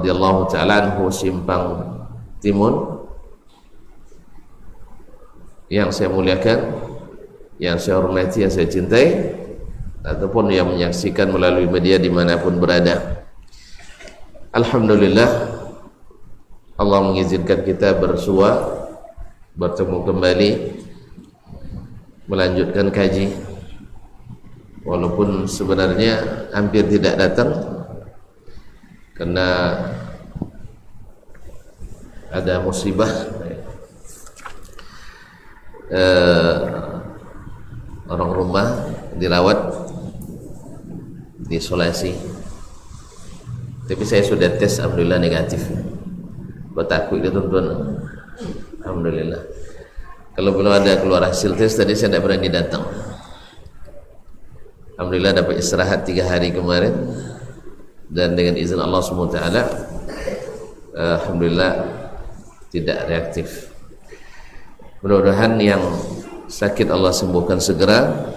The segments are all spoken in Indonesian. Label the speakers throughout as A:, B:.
A: radhiyallahu ta'ala anhu Simpang Timun, yang saya muliakan, yang saya hormati, yang saya cintai, ataupun yang menyaksikan melalui media dimanapun berada. Alhamdulillah, Allah mengizinkan kita bertemu kembali, melanjutkan kaji, walaupun sebenarnya hampir tidak datang karena ada musibah. Orang rumah dirawat, diisolasi, tapi saya sudah tes, alhamdulillah negatif. Bertakut itu tuan-tuan, alhamdulillah. Kalau belum ada keluar hasil tes tadi saya tidak berani datang. Alhamdulillah dapat istirahat 3 hari kemarin, dan dengan izin Allah SWT, alhamdulillah tidak reaktif. Mudah-mudahan yang sakit Allah sembuhkan segera,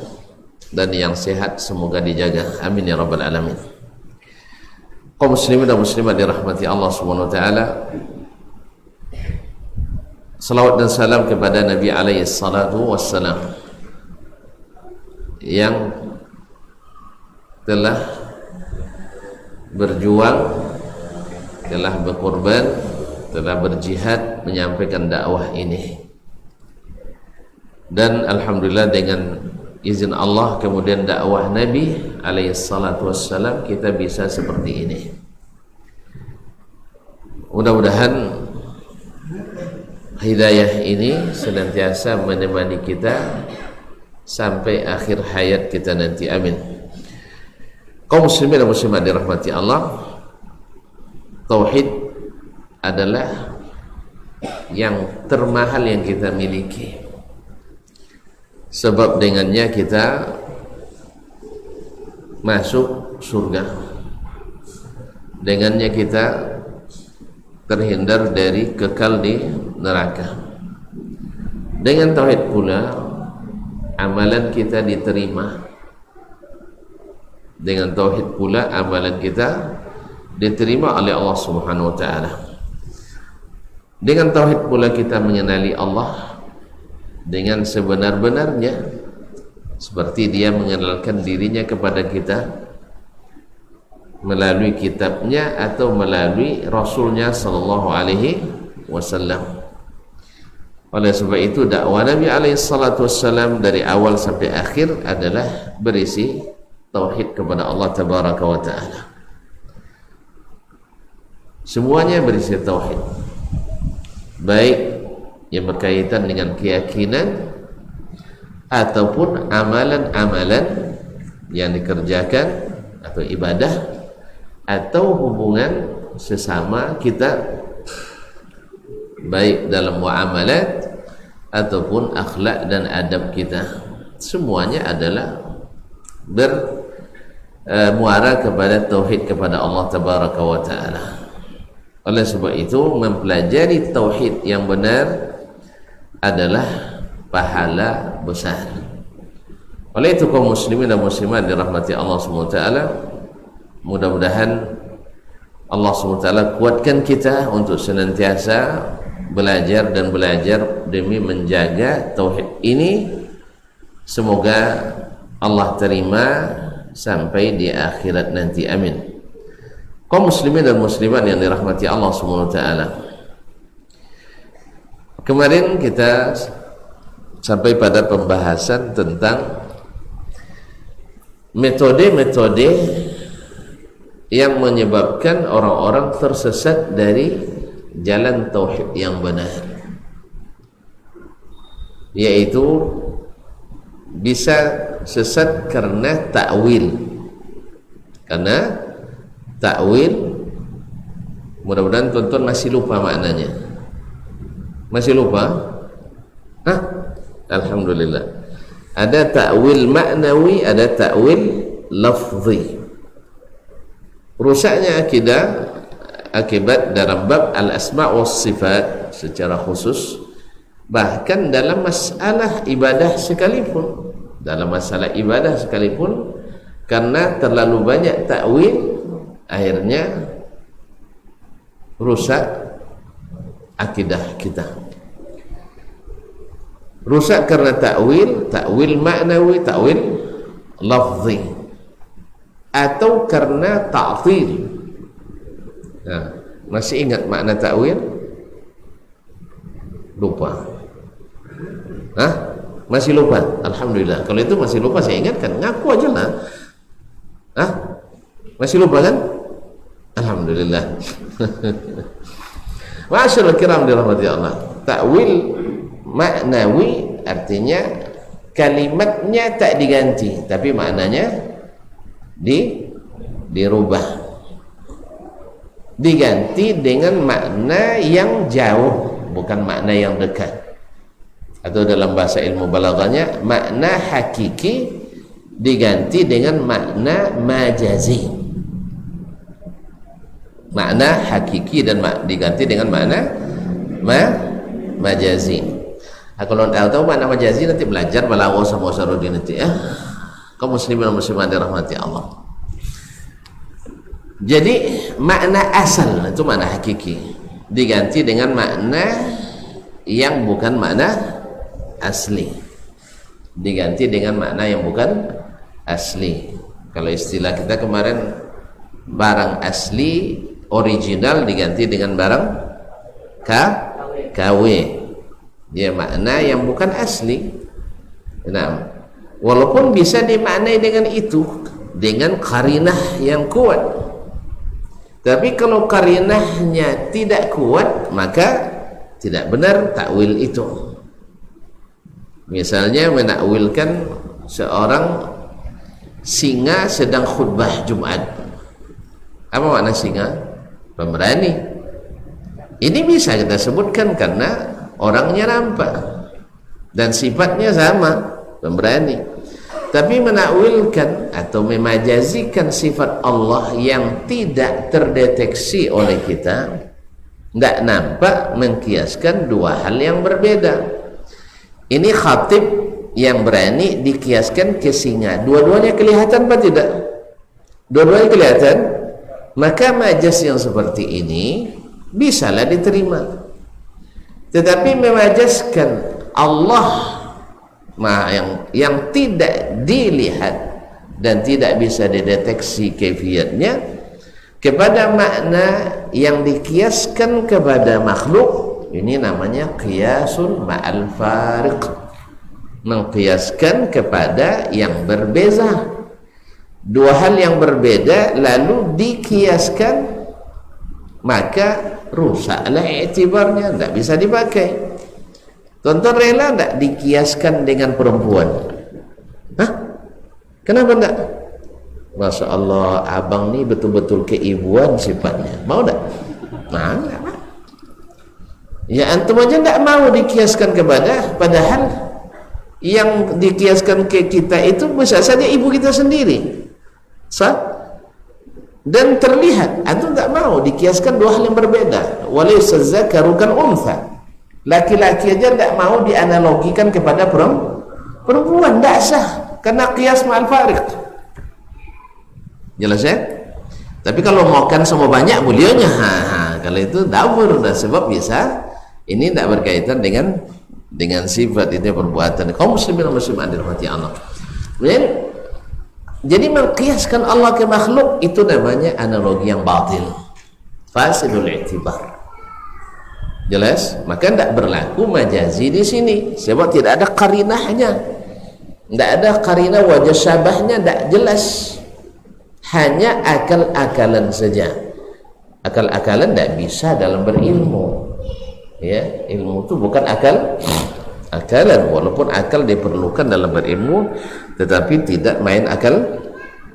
A: dan yang sehat semoga dijaga, amin ya rabbal alamin. Kaum muslimin dan muslimat dirahmati Allah SWT, salawat dan salam kepada Nabi alaihi salatu wassalam, yang telah berjuang, telah berkorban, telah berjihad menyampaikan dakwah ini. Dan alhamdulillah dengan izin Allah kemudian dakwah Nabi alaihi salatu wassalam kita bisa seperti ini. Mudah-mudahan hidayah ini senantiasa menemani kita sampai akhir hayat kita nanti, amin. Kaum muslimin dan muslimat dirahmati Allah, tauhid adalah yang termahal yang kita miliki, sebab dengannya kita masuk surga, dengannya kita terhindar dari kekal di neraka. Dengan tauhid pula amalan kita diterima, dengan tauhid pula amalan kita diterima oleh Allah Subhanahu wa taala. Dengan tauhid pula kita mengenali Allah dengan sebenar-benarnya, seperti dia mengenalkan dirinya kepada kita melalui kitabnya atau melalui rasulnya sallallahu alaihi wasallam. Oleh sebab itu dakwah Nabi alaihi salatu wassalam dari awal sampai akhir adalah berisi tauhid kepada Allah tabaraka wa taala. Semuanya berisi tauhid, baik yang berkaitan dengan keyakinan ataupun amalan-amalan yang dikerjakan atau ibadah atau hubungan sesama kita, baik dalam muamalat ataupun akhlak dan adab kita. Semuanya adalah bermuara kepada tauhid kepada Allah tabaraka wa taala. Oleh sebab itu mempelajari tauhid yang benar adalah pahala besar. Oleh itu kaum muslimin dan muslimat dirahmati Allah SWT, mudah-mudahan Allah SWT kuatkan kita untuk senantiasa belajar dan belajar demi menjaga tauhid ini. Semoga Allah terima sampai di akhirat nanti, amin. Kaum muslimin dan muslimat yang dirahmati Allah SWT, kemarin kita sampai pada pembahasan tentang metode-metode yang menyebabkan orang-orang tersesat dari jalan tauhid yang benar, yaitu bisa sesat karena takwil. Mudah-mudahan tuan-tuan masih lupa maknanya. Masih lupa? Hah? Alhamdulillah. Ada takwil maknawi, ada takwil lafzi. Rusaknya akidah akibat dalam bab al-asma' was sifat secara khusus, bahkan dalam masalah ibadah sekalipun, karena terlalu banyak takwil, akhirnya rusak akidah kita. Rusak karena takwil maknawi, takwil lafzi, atau karena ta'til. Nah, masih ingat makna takwil? Lupa? Hah? Masih lupa? Alhamdulillah. Kalau itu masih lupa, saya ingatkan, ngaku aja lah. Hah? Masih lupa kan? Alhamdulillah. Masyaallah kiram dirahmati Allah. Takwil maknawi artinya kalimatnya tak diganti, tapi maknanya dirubah, diganti dengan makna yang jauh, bukan makna yang dekat. Atau dalam bahasa ilmu balaghahnya, makna hakiki diganti dengan makna majazi. Makna hakiki dan diganti dengan makna majazi. Kalau tahu makna majazi nanti belajar balaghah sama Usarudin nanti ya. Kaum muslimin dan muslimat dirahmati Allah. Jadi makna asal itu makna hakiki diganti dengan makna yang bukan makna asli, diganti dengan makna yang bukan asli. Kalau istilah kita kemarin, barang asli original diganti dengan barang KW, dia makna yang bukan asli. Nah, walaupun bisa dimaknai dengan itu, dengan qarinah yang kuat, tapi kalau qarinahnya tidak kuat, maka tidak benar takwil itu. Misalnya menakwilkan seorang singa sedang khutbah Jumat. Apa makna singa? Pemberani. Ini bisa kita sebutkan karena orangnya nampak dan sifatnya sama, pemberani. Tapi menakwilkan atau memajazikan sifat Allah yang tidak terdeteksi oleh kita, tidak nampak, mengkiaskan dua hal yang berbeda. Ini khatib yang berani dikiaskan ke singa. Dua-duanya kelihatan apa tidak? Dua-duanya kelihatan. Maka majaz yang seperti ini bisalah diterima. Tetapi memajazkan Allah yang tidak dilihat dan tidak bisa dideteksi kaifiatnya kepada makna yang dikiaskan kepada makhluk, ini namanya qiyasun ma'al fariq, mengkiaskan kepada yang berbeza. Dua hal yang berbeda lalu dikiaskan, maka rusaklah i'tibarnya, tidak bisa dipakai. Tonton rela tidak dikiaskan dengan perempuan? Hah? Kenapa tidak? Masya Allah, abang ni betul-betul keibuan sifatnya. Mau tak? Nah, ya antum aja tidak mau dikiaskan kepada, padahal yang dikiaskan ke kita itu bisa saja ibu kita sendiri. Dan terlihat, antum tidak mau dikiaskan dua hal yang berbeda. Walaysa dzakaru kal untha. Laki-laki aja tidak mau dianalogikan kepada perempuan, tidak sah karena qiyas ma'al fariq. Jelas ya? Tapi kalau makan sama banyak beliaunya, kalau itu dawur, sebab bisa ini tidak berkaitan dengan sifat itu perbuatan. Kaum muslimin dan muslimat dirahmati Allah. Jadi mengkiaskan Allah ke makhluk itu namanya analogi yang batil, fasidul i'tibar. Jelas? Maka tidak berlaku majazi di sini sebab tidak ada qarinahnya, tidak ada qarinah wajah syabahnya, tidak jelas, hanya akal-akalan saja. Akal-akalan tidak bisa dalam berilmu. Ya, ilmu itu bukan akalan, walaupun akal diperlukan dalam berilmu, tetapi tidak main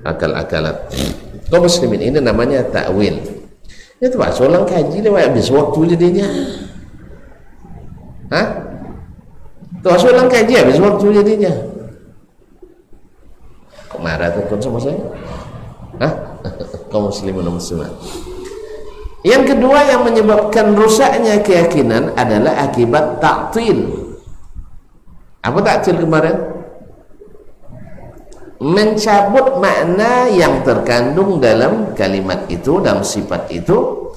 A: akal-akalan. Kaum muslimin, ini namanya takwil. Itu Pak, seorang kaji dia habis waktu jadinya. Hah? Tuh seorang kaji habis waktu jadinya. Kok marah tuh sama saya? Hah? Kaum muslimin dan muslimat. Yang kedua yang menyebabkan rusaknya keyakinan adalah akibat ta'til. Apa ta'til kemarin? Mencabut makna yang terkandung dalam kalimat itu, dalam sifat itu,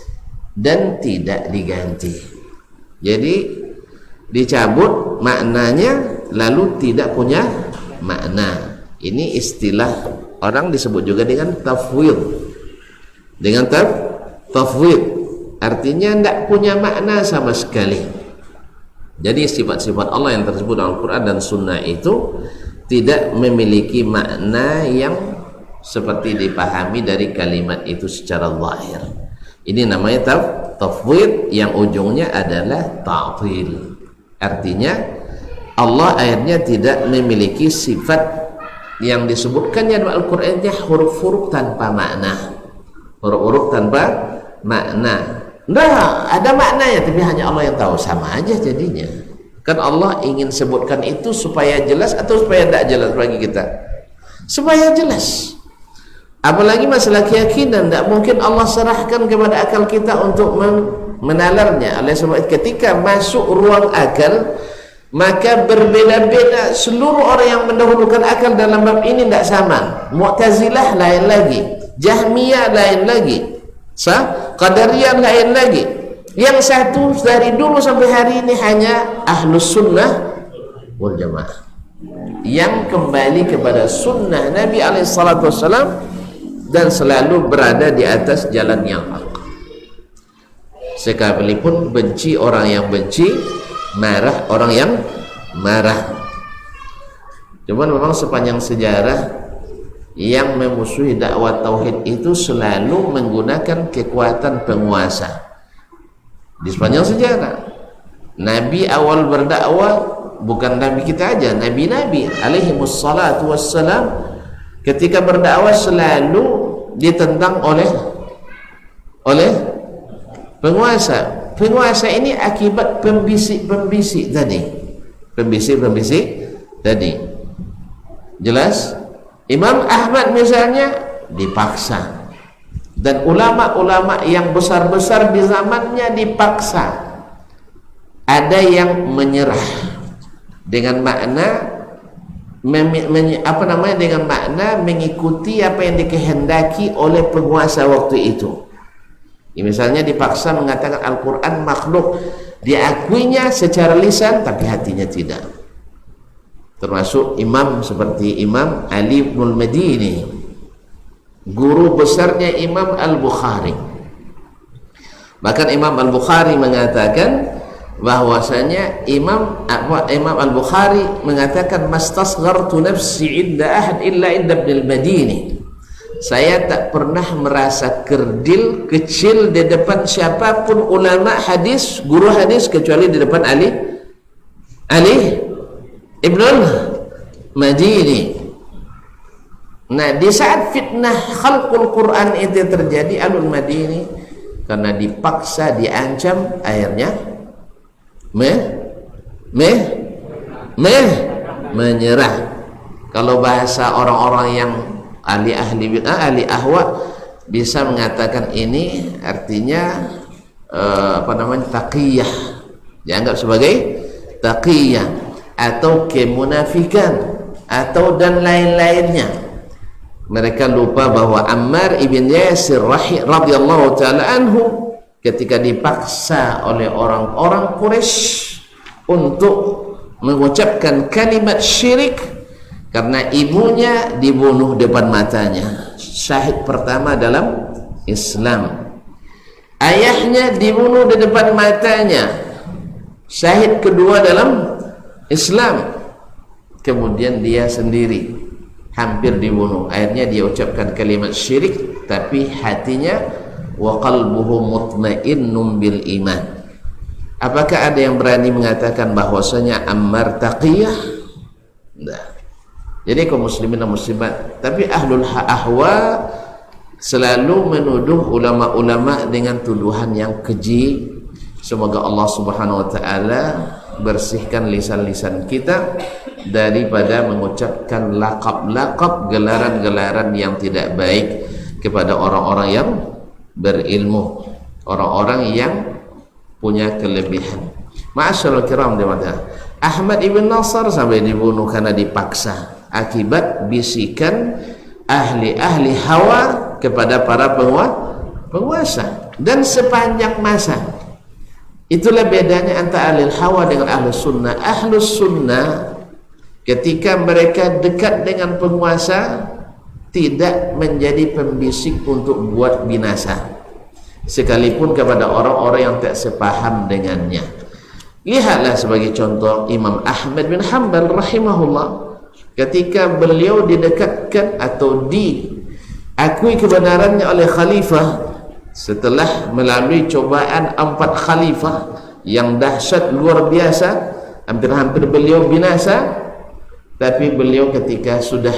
A: dan tidak diganti. Jadi dicabut maknanya lalu tidak punya makna. Ini istilah orang disebut juga dengan tafwid. Dengan tafwid artinya tidak punya makna sama sekali. Jadi sifat-sifat Allah yang tersebut dalam Al-Quran dan Sunnah itu tidak memiliki makna yang seperti dipahami dari kalimat itu secara zahir. Ini namanya tafwid yang ujungnya adalah ta'til. Artinya Allah akhirnya tidak memiliki sifat yang disebutkannya dalam Al-Qurannya huruf-huruf tanpa makna. Huruf-huruf tanpa makna. Nah, ada maknanya tapi hanya Allah yang tahu. Sama aja jadinya. Kan Allah ingin sebutkan itu supaya jelas atau supaya tidak jelas bagi kita? Supaya jelas. Apalagi masalah keyakinan, tidak mungkin Allah serahkan kepada akal kita untuk menalarnya. Oleh sebab ketika masuk ruang akal, maka berbeda-beda. Seluruh orang yang mendahulukan akal dalam bab ini tidak sama. Mu'tazilah lain lagi, Jahmiyah lain lagi, Qadariyah lain lagi. Yang satu dari dulu sampai hari ini hanya Ahlus Sunnah wal Jamaah yang kembali kepada sunnah Nabi SAW dan selalu berada di atas jalan yang hak. Sekalipun benci orang yang benci, marah orang yang marah. Cuman memang sepanjang sejarah yang memusuhi dakwah tauhid itu selalu menggunakan kekuatan penguasa. Di sepanjang sejarah Nabi awal berdakwah, bukan Nabi kita aja, Nabi-Nabi alaihimus salatu wassalam ketika berdakwah selalu ditentang oleh penguasa. Penguasa ini akibat pembisik-pembisik tadi. Pembisik-pembisik tadi. Jelas? Imam Ahmad misalnya dipaksa. Dan ulama-ulama yang besar-besar di zamannya dipaksa. Ada yang menyerah dengan makna dengan makna mengikuti apa yang dikehendaki oleh penguasa waktu itu. Ya, misalnya dipaksa mengatakan Al-Quran makhluk, diakuinya secara lisan tapi hatinya tidak. Termasuk imam seperti Imam Ali bin Al-Madini, guru besarnya Imam Al-Bukhari. Bahkan Imam Al-Bukhari mengatakan bahwasanya Imam Al-Bukhari mengatakan mastasghartu nafsi inda ahad illa inda Ibn Al-Madini. Saya tak pernah merasa kerdil kecil di depan siapapun ulama hadis, guru hadis, kecuali di depan Ali Ibn Al-Madini. Nah, di saat fitnah khalqul Quran itu terjadi, Al-Madini karena dipaksa, diancam, akhirnya menyerah. Kalau bahasa orang-orang yang ahli ahwa bisa mengatakan ini artinya taqiyah, dianggap sebagai taqiyah atau kemunafikan atau dan lain-lainnya. Mereka lupa bahwa Ammar ibn Yasir radhiyallahu ta'ala anhu ketika dipaksa oleh orang-orang Quraisy untuk mengucapkan kalimat syirik karena ibunya dibunuh depan matanya, syahid pertama dalam Islam. Ayahnya dibunuh di depan matanya, syahid kedua dalam Islam. Kemudian dia sendiri hampir dibunuh. Akhirnya dia ucapkan kalimat syirik tapi hatinya wa qalbuhu mutmainnun bil iman. Apakah ada yang berani mengatakan bahwasanya Ammar taqiyah? Nah. Jadi kaum muslimin dan muslimat, tapi ahlul ahwa selalu menuduh ulama-ulama dengan tuduhan yang keji. Semoga Allah Subhanahu wa taala bersihkan lisan-lisan kita daripada mengucapkan laqab-laqab, gelaran-gelaran yang tidak baik kepada orang-orang yang berilmu, orang-orang yang punya kelebihan. Ma'asyiral kiram jemaah, Ahmad ibn Nasr sampai dibunuh karena dipaksa akibat bisikan ahli-ahli hawa kepada para penguasa. dan sepanjang masa. Itulah bedanya antara ahli hawa dengan ahli sunnah. Ahli sunnah ketika mereka dekat dengan penguasa tidak menjadi pembisik untuk buat binasa, sekalipun kepada orang-orang yang tak sepaham dengannya. Lihatlah sebagai contoh Imam Ahmad bin Hanbal rahimahullah, ketika beliau didekatkan atau diakui kebenarannya oleh khalifah setelah melalui cobaan 4 khalifah yang dahsyat luar biasa, hampir-hampir beliau binasa, tapi beliau ketika sudah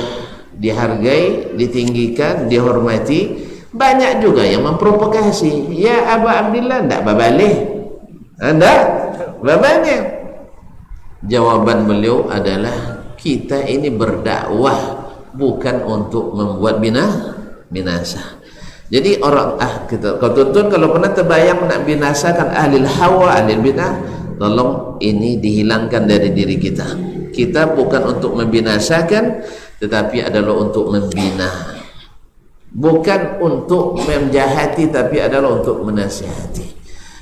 A: dihargai, ditinggikan, dihormati, banyak juga yang memprovokasi. Ya Abu Abdillah, ndak babalih, ndak babalih. Jawaban beliau adalah, kita ini berdakwah bukan untuk membuat binasa. Jadi orang kita, kau tuntun kalau pernah terbayang nak binasakan ahli hawa, ahli bidah, tolong ini dihilangkan dari diri kita. Kita bukan untuk membinasakan, tetapi adalah untuk membina. Bukan untuk menjahati, tapi adalah untuk menasihati.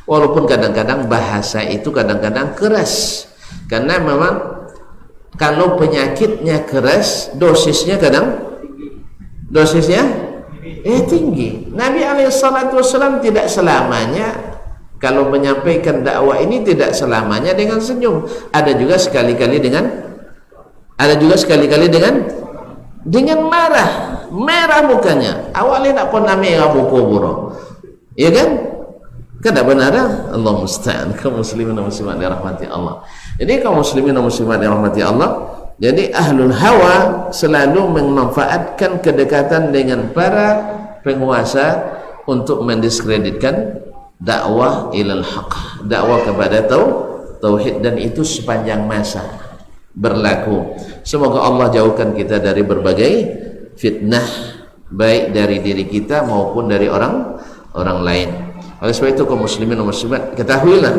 A: Walaupun kadang-kadang bahasa itu kadang-kadang keras, karena memang kalau penyakitnya keras, dosisnya tinggi. Nabi SAW tidak selamanya kalau menyampaikan dakwah ini, tidak selamanya dengan senyum. Ada juga sekali-kali dengan merah mukanya. Awalnya nak pun namanya buku buruk, ya kan? Kada benar. Allah musta'an. Kaum muslimin dan muslimat dirahmati Allah. Jadi kaum muslimin dan muslimat dirahmati Allah, jadi ahlul hawa selalu memanfaatkan kedekatan dengan para penguasa untuk mendiskreditkan dakwah ilal haq, dakwah kepada tauhid, dan itu sepanjang masa berlaku. Semoga Allah jauhkan kita dari berbagai fitnah, baik dari diri kita maupun dari orang lain. Oleh sebab itu kaum muslimin dan muslimat, ketahuilah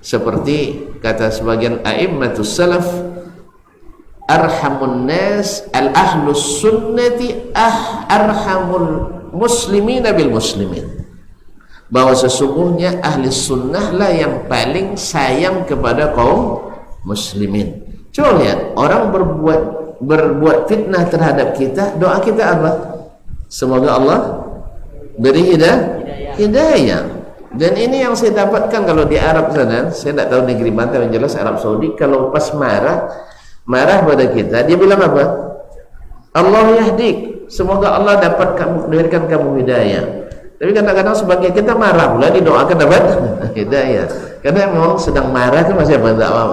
A: seperti kata sebagian a'immatus salaf, arhamun nas al-ahlus sunnati arhamul muslimina bil muslimin, bahwa sesungguhnya ahli sunnah lah yang paling sayang kepada kaum muslimin. Coba lihat, orang berbuat fitnah terhadap kita, doa kita apa? Semoga Allah beri hidayah. Dan ini yang saya dapatkan kalau di Arab sana, saya tidak tahu negeri mana, yang jelas Arab Saudi, kalau pas marah pada kita, dia bilang apa? Allah yahdik, semoga Allah berikan kamu hidayah. Tapi kadang-kadang sebagai kita marah pula didoakan dapat hidayah, karena memang sedang marah kan, masih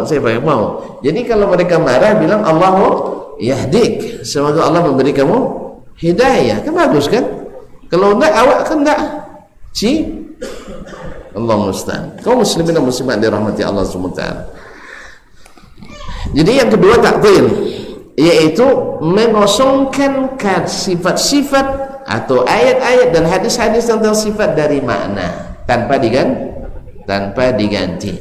A: saya mau. Jadi kalau mereka marah bilang Allahu yahdik, semoga Allah memberi kamu hidayah, kan bagus kan? Kalau enggak, awak kan enggak Allah musta'an. Kaum muslimin dan muslimat dirahmati Allah SWT. Jadi yang kedua taktil, yaitu mengosongkan sifat-sifat atau ayat-ayat dan hadis-hadis tentang sifat dari makna tanpa diganti.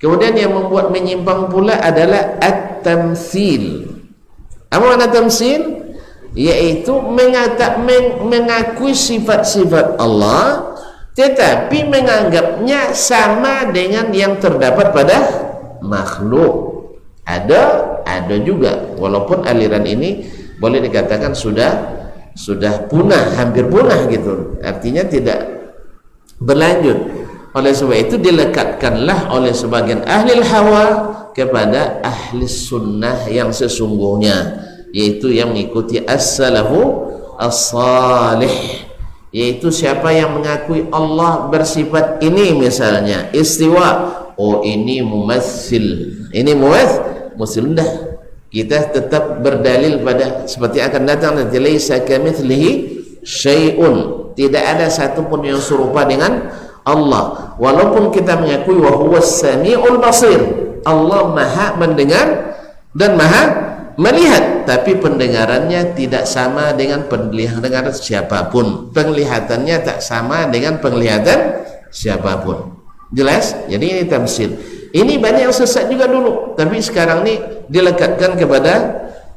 A: Kemudian yang membuat menyimpang pula adalah at-tamtsil. Apa makna tamtsil? Yaitu mengakui sifat-sifat Allah tetapi menganggapnya sama dengan yang terdapat pada makhluk. Ada juga, walaupun aliran ini boleh dikatakan sudah punah, hampir punah gitu, artinya tidak berlanjut. Oleh sebab itu dilekatkanlah oleh sebagian ahli hawa kepada ahli sunnah yang sesungguhnya, yaitu yang mengikuti as-salafu as-salih, yaitu siapa yang mengakui Allah bersifat ini, misalnya istiwa, oh ini mumassil, ini mumassil, dah kita tetap berdalil pada seperti akan datang nanti, laisa kamitslihi syai'un, tidak ada satu pun yang serupa dengan Allah. Walaupun kita mengakui wa huwas samiul basir, Allah maha mendengar dan maha melihat, tapi pendengarannya tidak sama dengan pendengaran siapapun, penglihatannya tak sama dengan penglihatan siapapun. Jelas? Jadi ini tamsil. Ini banyak yang sesat juga dulu, tapi sekarang ini dilekatkan kepada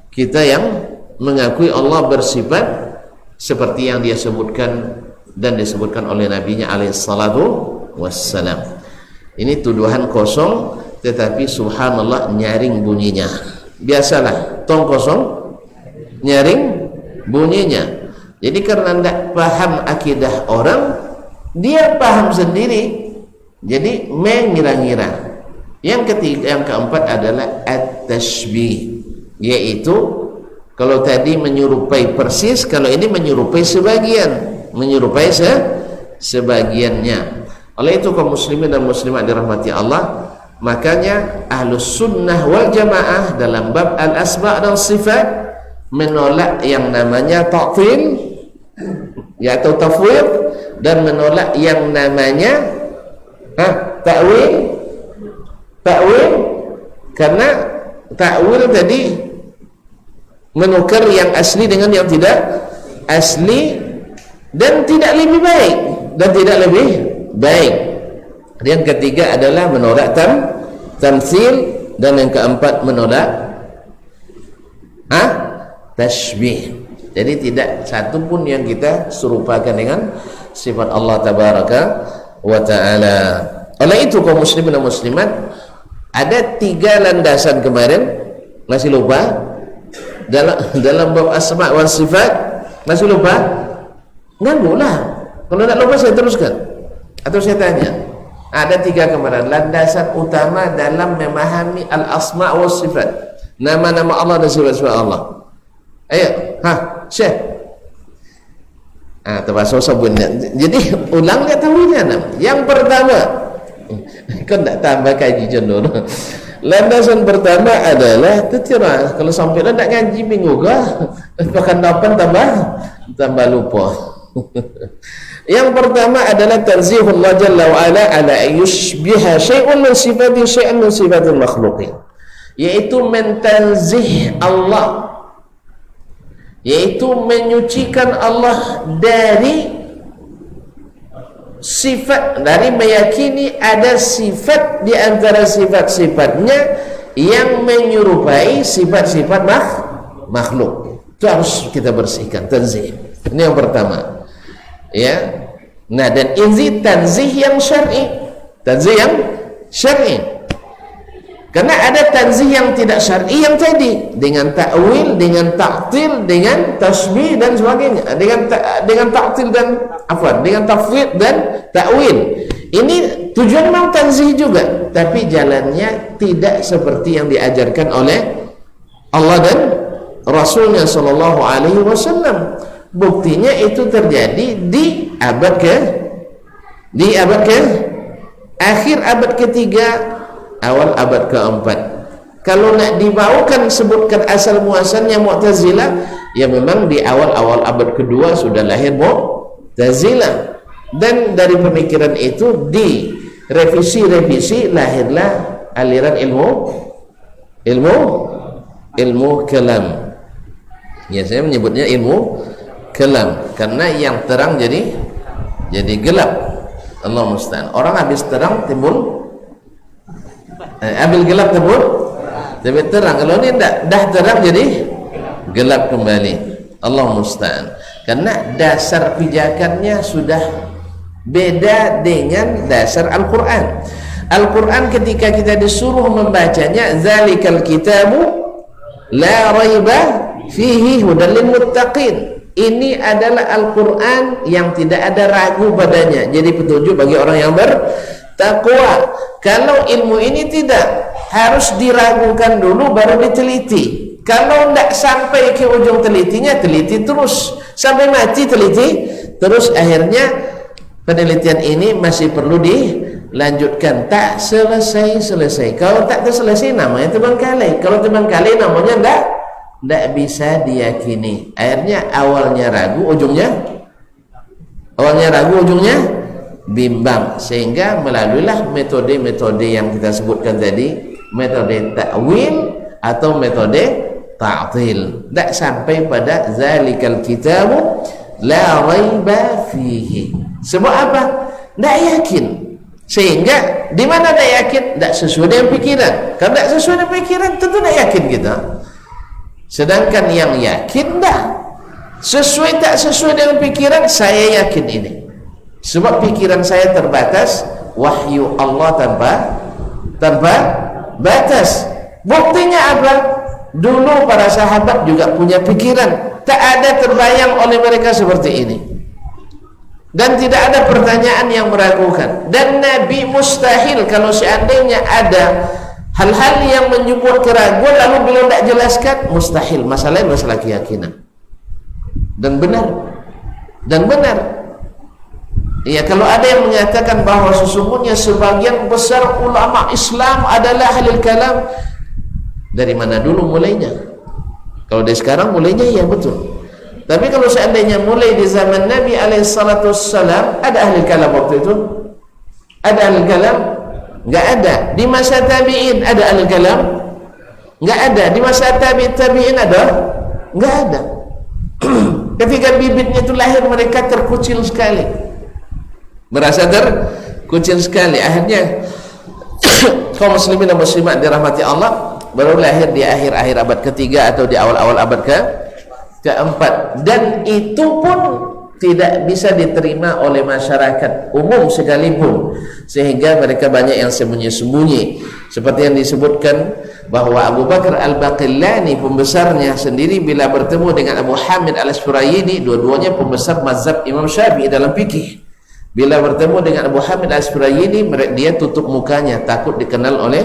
A: kita yang mengakui Allah bersifat seperti yang dia sebutkan dan disebutkan oleh nabinya alaihi salatu wassalam. Ini tuduhan kosong, tetapi subhanallah nyaring bunyinya. Biasalah tong kosong nyaring bunyinya. Jadi karena tidak paham akidah orang, dia paham sendiri, jadi mengira-ngira. Yang ketiga, yang keempat adalah at-tashbih, yaitu kalau tadi menyerupai persis, kalau ini menyerupai sebagian, menyerupai sebagiannya. Oleh itu kaum muslimin dan muslimat dirahmati Allah, makanya ahlus sunnah wal jamaah dalam bab al-asma' dan sifat menolak yang namanya ta'til yaitu tafwid, dan menolak yang namanya ta'wil. Karena ta'wil tadi menukar yang asli dengan yang tidak asli, dan tidak lebih baik. Yang ketiga adalah menolak tamtsil, dan yang keempat menolak tashbih. Jadi tidak satu pun yang kita serupakan dengan sifat Allah tabaraka wa ta'ala. Oleh itu kaum muslimin dan muslimat, ada 3 landasan kemarin, masih lupa? Dalam bab asma' wa sifat masih lupa? Nganggu lah. Kalau tidak lupa saya teruskan atau saya tanya. Ada 3 kemarin landasan utama dalam memahami al-asma' wa sifat, nama-nama Allah dan sifat-sifat Allah. Ayo, Syekh. Termasuk sabunnya. Jadi ulang lihat tahunya. Yang pertama, kau tak tambah kaji jodoh. Landasan pertama adalah tercerah. Kalau sampai dah tak ngaji bingung kah? Bahkan dapat tambah lupa. Yang pertama adalah tanzihullah jalla wa ala yushbiha syai'un min sifati syai'an min sifatil makhluqin, yaitu mentanzih Allah, yaitu menyucikan Allah dari sifat, dari meyakini ada sifat di antara sifat-sifatnya yang menyerupai sifat-sifat makhluk. Itu harus kita bersihkan, tanzih. Ini yang pertama. Ya. Nah, dan ini tanzih yang syar'i. Tanzih yang syar'i. Karena ada tanzih yang tidak syar'i yang tadi, dengan ta'wil, dengan ta'til, dengan tasbih dan sebagainya, dengan ta'til dan dengan tafwid dan ta'wil. Ini tujuan memang tanzih juga, tapi jalannya tidak seperti yang diajarkan oleh Allah dan Rasulnya sallallahu alaihi wasallam. Buktinya itu terjadi di abad akhir abad ketiga, awal abad keempat. Kalau nak dibawakan sebutkan asal muasalnya Mu'tazilah, ya memang di awal-awal abad kedua sudah lahir Mu'tazilah, dan dari pemikiran itu direvisi lahirlah aliran ilmu kalam. Ya, saya menyebutnya ilmu kalam karena yang terang jadi gelap. Allah musta'an. Orang habis terang timbul ambil gelap timbul tapi terang. Kalau ini dah terang jadi gelap kembali. Allah musta'an. Karena dasar pijakannya sudah beda dengan dasar Al-Quran. Al-Quran ketika kita disuruh membacanya, zalikal kitabu la raiba fihi hudal lil muttaqin. Ini adalah Al-Quran yang tidak ada ragu padanya, jadi petunjuk bagi orang yang bertakwa. Kalau ilmu ini tidak, harus diragukan dulu baru diteliti. Kalau tidak sampai ke ujung telitinya, teliti terus sampai mati, teliti terus, akhirnya penelitian ini masih perlu dilanjutkan, tak selesai. Kalau tak terselesai namanya terbengkalai. Kalau terbengkalai namanya tidak bisa diyakini. Akhirnya awalnya ragu, ujungnya bimbang. Sehingga melaluilah metode-metode yang kita sebutkan tadi, metode ta'wil atau metode ta'til. Tak sampai pada zalikal kitabu la raiba fihi. Sebab apa? Tak yakin. Sehingga di mana tak yakin? Tak sesuai dengan pikiran. Kalau tak sesuai dengan pikiran, tentu tak yakin kita. Sedangkan yang yakin dah sesuai tak sesuai dengan pikiran, saya yakin ini. Sebab pikiran saya terbatas, wahyu Allah tanpa batas. Buktinya apa? Dulu para sahabat juga punya pikiran, tak ada terbayang oleh mereka seperti ini, dan tidak ada pertanyaan yang meragukan. Dan Nabi mustahil kalau seandainya ada hal-hal yang menyebut keraguan lalu beliau tidak jelaskan, mustahil. Masalahnya masalah keyakinan. Dan benar. Ya, kalau ada yang mengatakan bahwa sesungguhnya sebagian besar ulama Islam adalah ahlul kalam, dari mana dulu mulainya? Kalau dari sekarang mulainya, ya betul. Tapi kalau seandainya mulai di zaman Nabi alaihissalam, ada ahlul kalam waktu itu? Ada ahlul kalam? Enggak ada. Di masa tabi'in ada ahlul kalam? Enggak ada. Di masa tabi'in ada? Enggak ada. Ketika bibitnya itu lahir, mereka terkucil sekali, merasa terkucil sekali. Akhirnya kaum muslimin dan muslimat dirahmati Allah baru lahir di akhir-akhir abad ketiga atau di awal-awal abad keempat, dan itu pun tidak bisa diterima oleh masyarakat umum sekalipun, sehingga mereka banyak yang sembunyi-sembunyi. Seperti yang disebutkan bahwa Abu Bakar Al-Baqillani, pembesarnya sendiri, bila bertemu dengan Abu Hamid Al-Asfirayini, dua-duanya pembesar mazhab Imam Syafi'i dalam fikih, bila bertemu dengan Abu Hamid Al-Asfirayini, dia tutup mukanya, takut dikenal oleh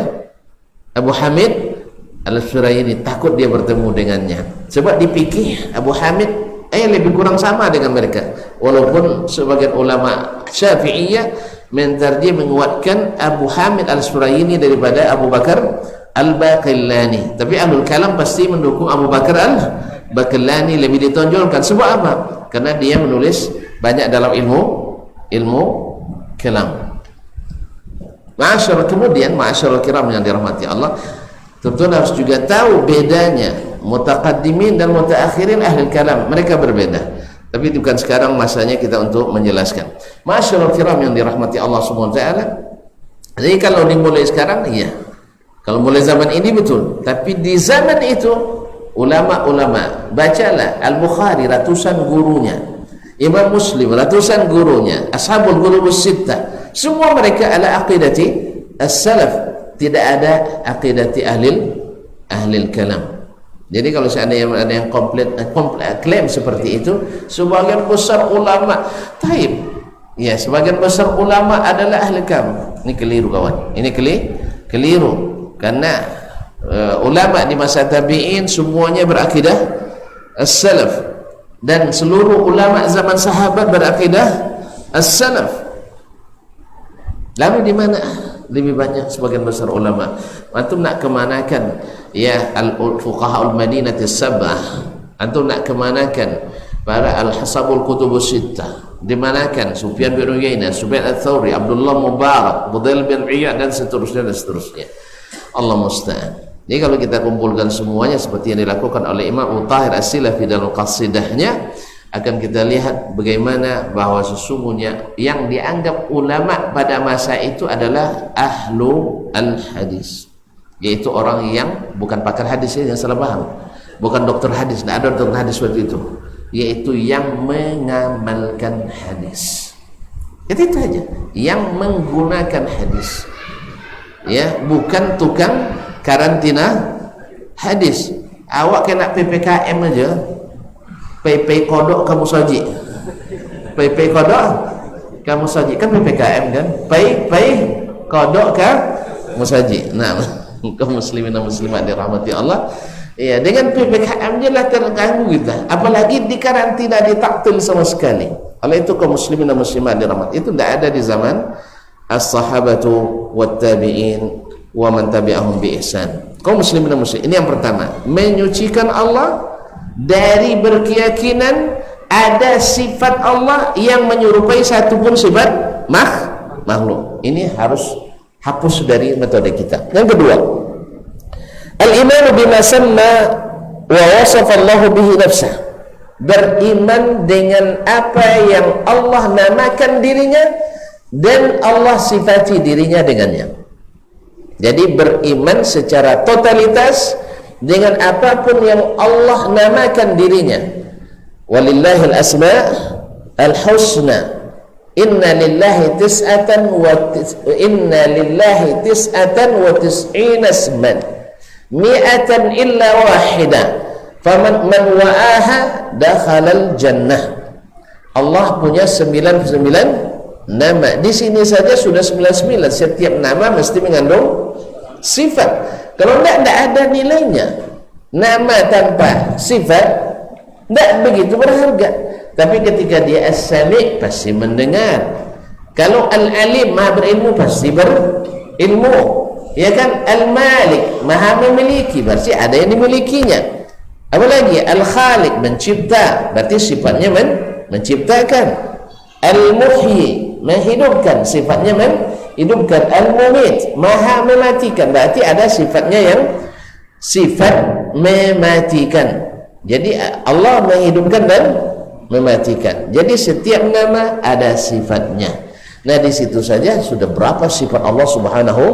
A: Abu Hamid Al-Asfirayini, takut dia bertemu dengannya. Sebab di fikih Abu Hamid lebih kurang sama dengan mereka, walaupun sebagian ulama Syafi'iyah mentarjih menguatkan Abu Hamid Al-Asfirayini daripada Abu Bakar Al-Baqillani, tapi Ahlul Kalam pasti mendukung Abu Bakar Al-Baqillani, lebih ditonjolkan. Sebab apa? Karena dia menulis banyak dalam ilmu kalam. Ma'asyarul kiram yang dirahmati Allah, tentu harus juga tahu bedanya mutaqaddimin dan mutaakhirin ahlul kalam. Mereka berbeda, tapi bukan sekarang masanya kita untuk menjelaskan. Ma'asyarul kiram yang dirahmati Allah Subhanahu wa taala. Jadi kalau dimulai sekarang, iya. Kalau mulai zaman ini betul, tapi di zaman itu ulama-ulama, bacalah Al-Bukhari ratusan gurunya, Imam Muslim ratusan gurunya, Ashabul Qurubus Sittah, semua mereka ala aqidati as-salaf, tidak ada aqidati ahlil kalam. Jadi kalau seandainya ada yang komplit klaim seperti itu, sebagian besar ulama ya, sebagian besar ulama adalah ahli kalam. Ini keliru kawan, ini keliru. Karena ulama di masa tabi'in semuanya berakidah as-salaf, dan seluruh ulama zaman sahabat berakidah as-salaf. Lalu di mana lebih banyak sebagian besar ulama? Antum nak kemanakan ya al-fuqaha al-Madinah as-sab'ah? Antum nak kemanakan para al-hasabul kutubus sittah? Dimanakan Sufyan bin Uyainah, Sufyan al-Thawri, Abdullah Mubarak, Fudail bin Iyad, dan seterusnya. Allah musta'an. Jadi kalau kita kumpulkan semuanya seperti yang dilakukan oleh Imam Tahir As-Silafi dalam qasidahnya, akan kita lihat bagaimana bahwa sesungguhnya yang dianggap ulama pada masa itu adalah ahlu al-hadis, yaitu orang yang bukan pakar hadis, yang salah paham, bukan dokter hadis, tidak ada dokter hadis seperti itu, yaitu yang mengamalkan hadis. Itu aja, yang menggunakan hadis, ya, bukan tukang karantina hadis. Awak kena PPKM aja, PP kodok kamu saji, PP kodok kamu saji, kan PPKM kan, PP kodok kamu saji. Nah, kaum muslimin dan muslimat dirahmati Allah, ya, dengan PPKM je lah terganggu kita, apalagi di karantina, ditaktil sama sekali. Oleh itu kaum muslimin dan muslimat dirahmati, itu tidak ada di zaman as-sahabatu wat tabi'in wa man tabi'ahum bi ihsan. Kaum muslimin dan muslimat, ini yang pertama, menyucikan Allah dari berkeyakinan ada sifat Allah yang menyerupai satupun sifat makhluk. Ini harus hapus dari metode kita. Yang kedua, al-imanu bima samma wa wasafa Allah bihi nafsah, beriman dengan apa yang Allah namakan dirinya dan Allah sifati dirinya dengannya. Jadi beriman secara totalitas dengan apapun yang Allah namakan dirinya. Walillahil asma' al-husna, inna lillahi tis'atan wa tis'ina isman mi'atan illa wahidah faman wa'aha dakhalal jannah. Allah punya 99 nama. Di sini saja sudah 99. Setiap nama mesti mengandung sifat. Kalau tidak ada nilainya. Nama tanpa sifat tidak begitu berharga. Tapi ketika dia as-sami' pasti mendengar. Kalau al-alim maha berilmu pasti berilmu. Ya kan? Al-malik maha memiliki, berarti ada yang dimilikinya. Apalagi al-khaliq mencipta, berarti sifatnya menciptakan. Al-muhyi menghidupkan, sifatnya menghidupkan. Al-mumit maha mematikan, berarti ada sifatnya yang sifat mematikan. Jadi Allah menghidupkan dan mematikan. Jadi setiap nama ada sifatnya. Nah di situ saja sudah berapa sifat Allah Subhanahu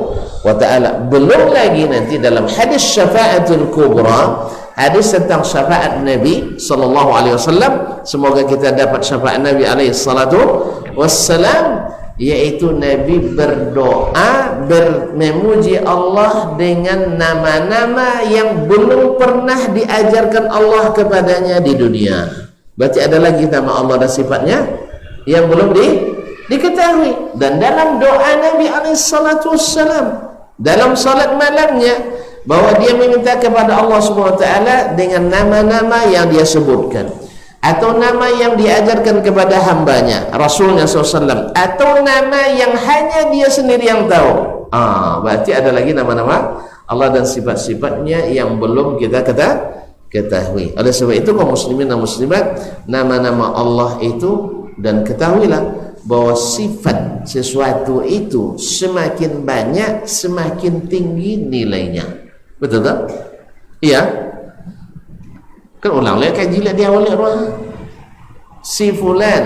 A: wa taala. Belum lagi nanti dalam hadis syafaatul kubra, hadis tentang syafaat Nabi sallallahu alaihi wasallam, semoga kita dapat syafaat Nabi alaihi salatu wassalam, yaitu Nabi berdoa memuji Allah dengan nama-nama yang belum pernah diajarkan Allah kepadanya di dunia. Berarti ada lagi nama Allah dan sifatnya yang belum diketahui. Dan dalam doa Nabi alaihissalatu wassalam dalam salat malamnya, bahwa dia meminta kepada Allah subhanahu wa ta'ala dengan nama-nama yang dia sebutkan, atau nama yang diajarkan kepada hambanya Rasulnya SAW, atau nama yang hanya dia sendiri yang tahu. Berarti ada lagi nama-nama Allah dan sifat-sifatnya yang belum kita ketahui. Oleh sebab itu kaum muslimin dan muslimat, nama-nama Allah itu, dan ketahuilah bahwa sifat sesuatu itu semakin banyak semakin tinggi nilainya. Betul tak? Iya. Kan ulang lagi kaji lah dia awal rumah. Si fulan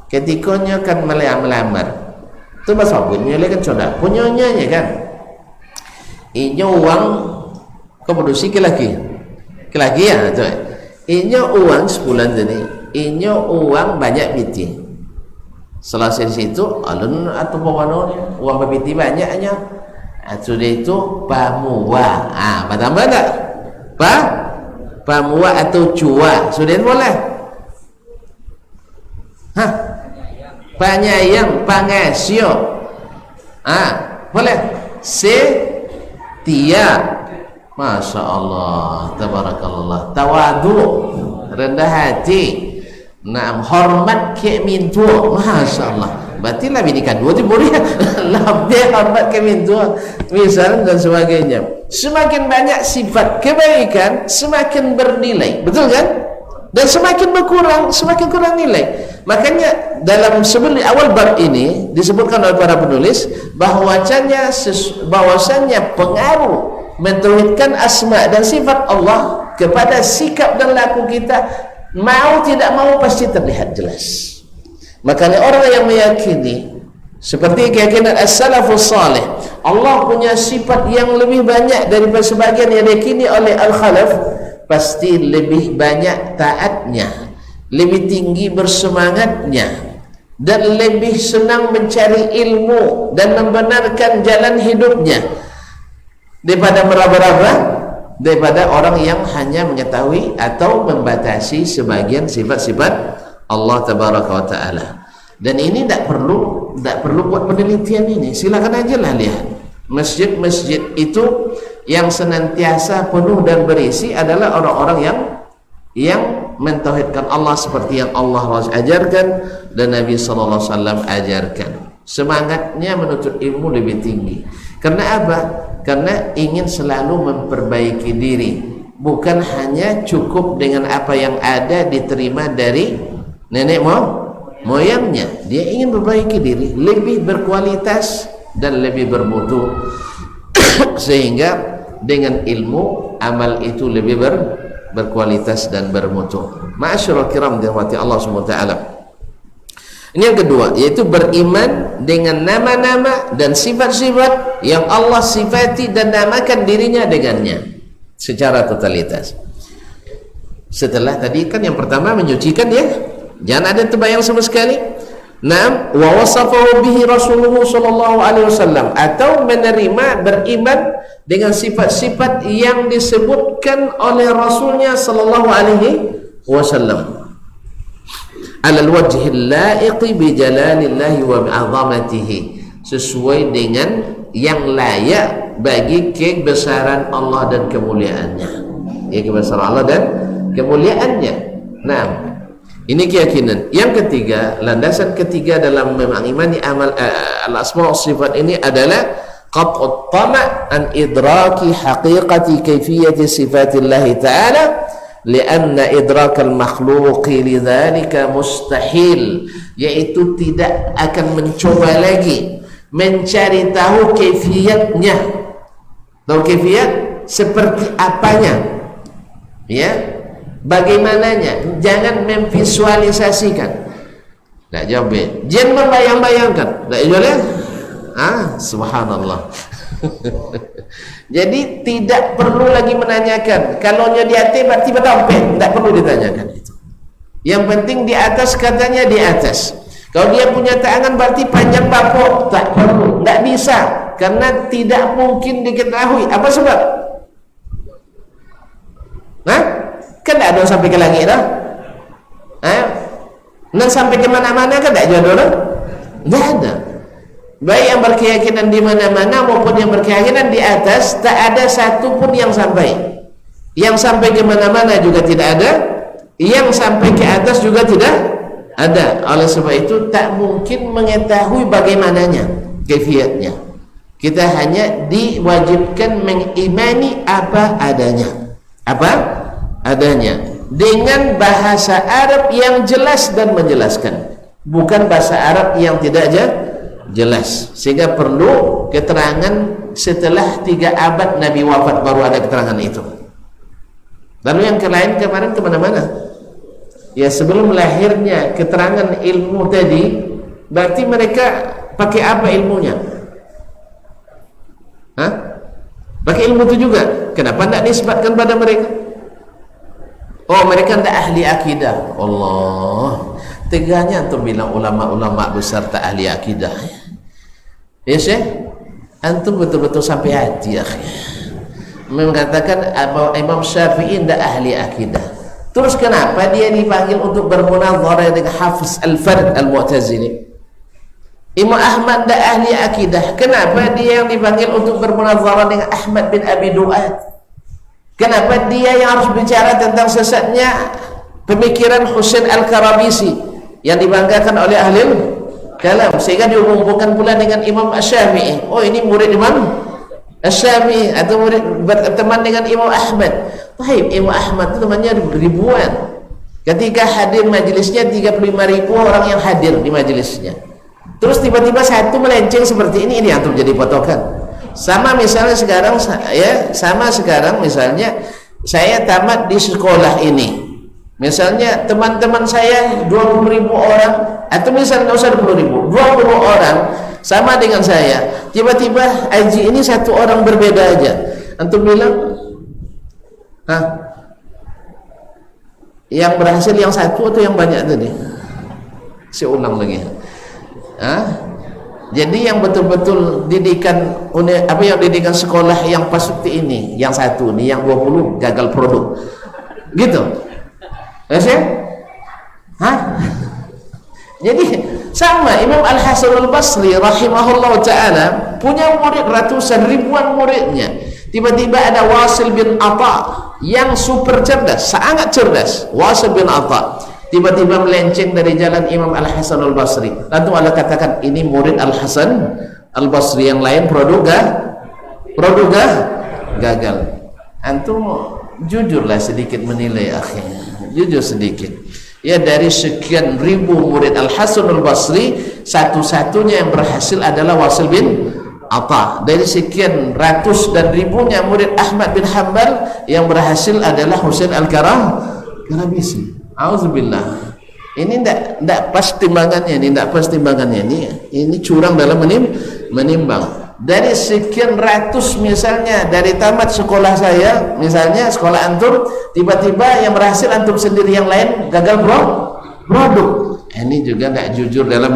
A: ketikanya kan melamar. Tu bahasa punya kan coba. Punyanya kan. Inyo uang kau produksi ke laki ya tu. Inyo uang sebulan tadi. Inyo uang banyak biti. Selesai di situ alun atau bawanonya uang biti banyaknya. Sudah itu pamuwa. Tambah tak? Pamuwa atau cua. Sudah boleh? Panyayang, pangasio. Boleh? Setia. Masya Allah, tabarakallah. Tawadu, rendah hati. Hormat ke mintu. Masya Allah. Berarti lah binikan dua tu boleh. Lebih hormat ke mintu, misalnya dan sebagainya. Semakin banyak sifat kebaikan, semakin bernilai. Betul kan? Dan semakin berkurang, semakin kurang nilai. Makanya dalam sebelum awal bab ini disebutkan oleh para penulis bahwasanya pengaruh mentauhidkan asma dan sifat Allah kepada sikap dan laku kita, mau tidak mau pasti terlihat jelas. Makanya orang yang meyakini seperti keyakinan as-salafus salih, Allah punya sifat yang lebih banyak daripada sebagian yang diyakini oleh al-khalaf, pasti lebih banyak taatnya, lebih tinggi bersemangatnya, dan lebih senang mencari ilmu dan membenarkan jalan hidupnya daripada meraba-raba, daripada orang yang hanya mengetahui atau membatasi sebagian sifat-sifat Allah tabaraka wa ta'ala. Dan ini tak perlu buat penelitian ini. Silakan aja lah lihat. Masjid-masjid itu yang senantiasa penuh dan berisi adalah orang-orang yang mentauhidkan Allah seperti yang Allah ajarkan dan Nabi sallallahu alaihi wasallam ajarkan. Semangatnya menuntut ilmu lebih tinggi. Karena apa? Karena ingin selalu memperbaiki diri, bukan hanya cukup dengan apa yang ada diterima dari nenek moyangnya. Dia ingin memperbaiki diri, lebih berkualitas dan lebih bermutu sehingga dengan ilmu amal itu lebih berkualitas dan bermutu. Ma'asyiral kiram dirahmati Allah Subhanahu wa taala. Ini yang kedua, yaitu beriman dengan nama-nama dan sifat-sifat yang Allah sifati dan namakan dirinya dengannya secara totalitas. Setelah tadi kan yang pertama menyucikan dia, jangan ada terbayang sama sekali. Naam, wa wasafahu bihi Rasulullah sallallahu alaihi wasallam, atau menerima beriman dengan sifat-sifat yang disebutkan oleh Rasulnya sallallahu alaihi wasallam alal wajhil laiqi bi jalalillahi wa bi'azamatihi, sesuai dengan yang layak bagi kebesaran Allah dan kemuliaannya. Ya, kebesaran Allah dan kemuliaannya. Nah, ini keyakinan. Yang ketiga, landasan ketiga dalam mengimani amal al-asma' wa sifat ini adalah qat'ut tama' an idraki haqiqati kaifiyati sifatillah ta'ala, lianna idrakal makhluqi lidzalika mustahil, yaitu tidak akan mencoba lagi mencari tahu kaifiyatnya. Tahu kaifiyat seperti apanya, ya, bagaimananya, jangan memvisualisasikan. Tak jawab, jangan membayang-bayangkan. Tak jawab, subhanallah. Jadi tidak perlu lagi menanyakan. Kalau nya di hati berarti berdompet, tidak perlu ditanyakan itu. Yang penting di atas, katanya di atas. Kalau dia punya tangan berarti panjang bapuk, tak perlu, tidak bisa, karena tidak mungkin diketahui. Apa sebab? Kan tidak ada sampai ke langit dah. Nak sampai ke mana-mana kan tidak jodoh dah. Tidak ada. Baik yang berkeyakinan di mana-mana maupun yang berkeyakinan di atas, tak ada satu pun yang sampai. Yang sampai ke mana-mana juga tidak ada, yang sampai ke atas juga tidak ada. Oleh sebab itu tak mungkin mengetahui bagaimananya, kaifiatnya. Kita hanya diwajibkan mengimani apa adanya. Apa adanya, dengan bahasa Arab yang jelas dan menjelaskan, bukan bahasa Arab yang tidak jelas, sehingga perlu keterangan setelah 3 abad Nabi wafat baru ada keterangan itu. Lalu yang lain kemarin kemana-mana, ya, sebelum lahirnya keterangan ilmu tadi, berarti mereka pakai apa ilmunya? Pakai ilmu itu juga. Kenapa tidak nisbatkan pada mereka? Oh, mereka tidak ahli akidah. Allah, teganya antum bilang ulama-ulama besar tak ahli akidah. Ya Syekh, antum betul-betul sampai hati, akhi, mengatakan Imam Syafi'i tidak ahli akidah. Terus kenapa dia dipanggil untuk bermunazarah dengan Hafiz Al-Fard Al-Mu'tazili? Imam Ahmad tidak ahli akidah. Kenapa dia yang dipanggil untuk bermunazarah dengan Ahmad bin Abi Du'ad? Kenapa dia yang harus bicara tentang sesatnya pemikiran Husain Al-Karabisi yang dibanggakan oleh ahli kalam, sehingga dihubungkan pula dengan Imam Asy-Syafi'i? Oh, ini murid Imam Asy-Syafi'i atau murid berteman dengan Imam Ahmad. Baik, Imam Ahmad itu temannya ribuan. Ketika hadir majelisnya 35.000 orang yang hadir di majelisnya. Terus tiba-tiba satu melenceng seperti ini antum jadi potokan. Sama misalnya sekarang, ya, sama sekarang misalnya saya tamat di sekolah ini, misalnya teman-teman saya 20.000 orang, atau misalnya tidak usah 20.000, 20 orang sama dengan saya, tiba-tiba haji ini satu orang berbeda aja, antum bilang, yang berhasil yang satu atau yang banyak tadi? Saya ulang lagi. Jadi yang betul-betul didikan didikan sekolah yang pas seperti ini, yang satu nih, yang 20 gagal produk, gitu. Jadi sama Imam Al-Hasan Al-Basri rahimahullah ta'ala punya murid ratusan, ribuan muridnya. Tiba-tiba ada Wasil bin Atha yang super cerdas, sangat cerdas. Wasil bin Atha tiba-tiba melenceng dari jalan Imam Al-Hasan Al-Basri. Lalu Allah katakan, ini murid Al-Hasan Al-Basri, yang lain produk gagal. Antum jujurlah sedikit menilai, akhi, jujur sedikit. Ya, dari sekian ribu murid Al-Hasan Al-Basri, satu-satunya yang berhasil adalah Wasil bin Atha. Dari sekian ratus dan ribunya murid Ahmad bin Hanbal, yang berhasil adalah Husain Al-Karabisi. Auzubillah. Ini tidak pas timbangannya, ini curang dalam menimbang. Dari sekian ratus, misalnya dari tamat sekolah saya, misalnya sekolah antum, tiba-tiba yang berhasil antum sendiri, yang lain gagal produk. Ini juga tidak jujur dalam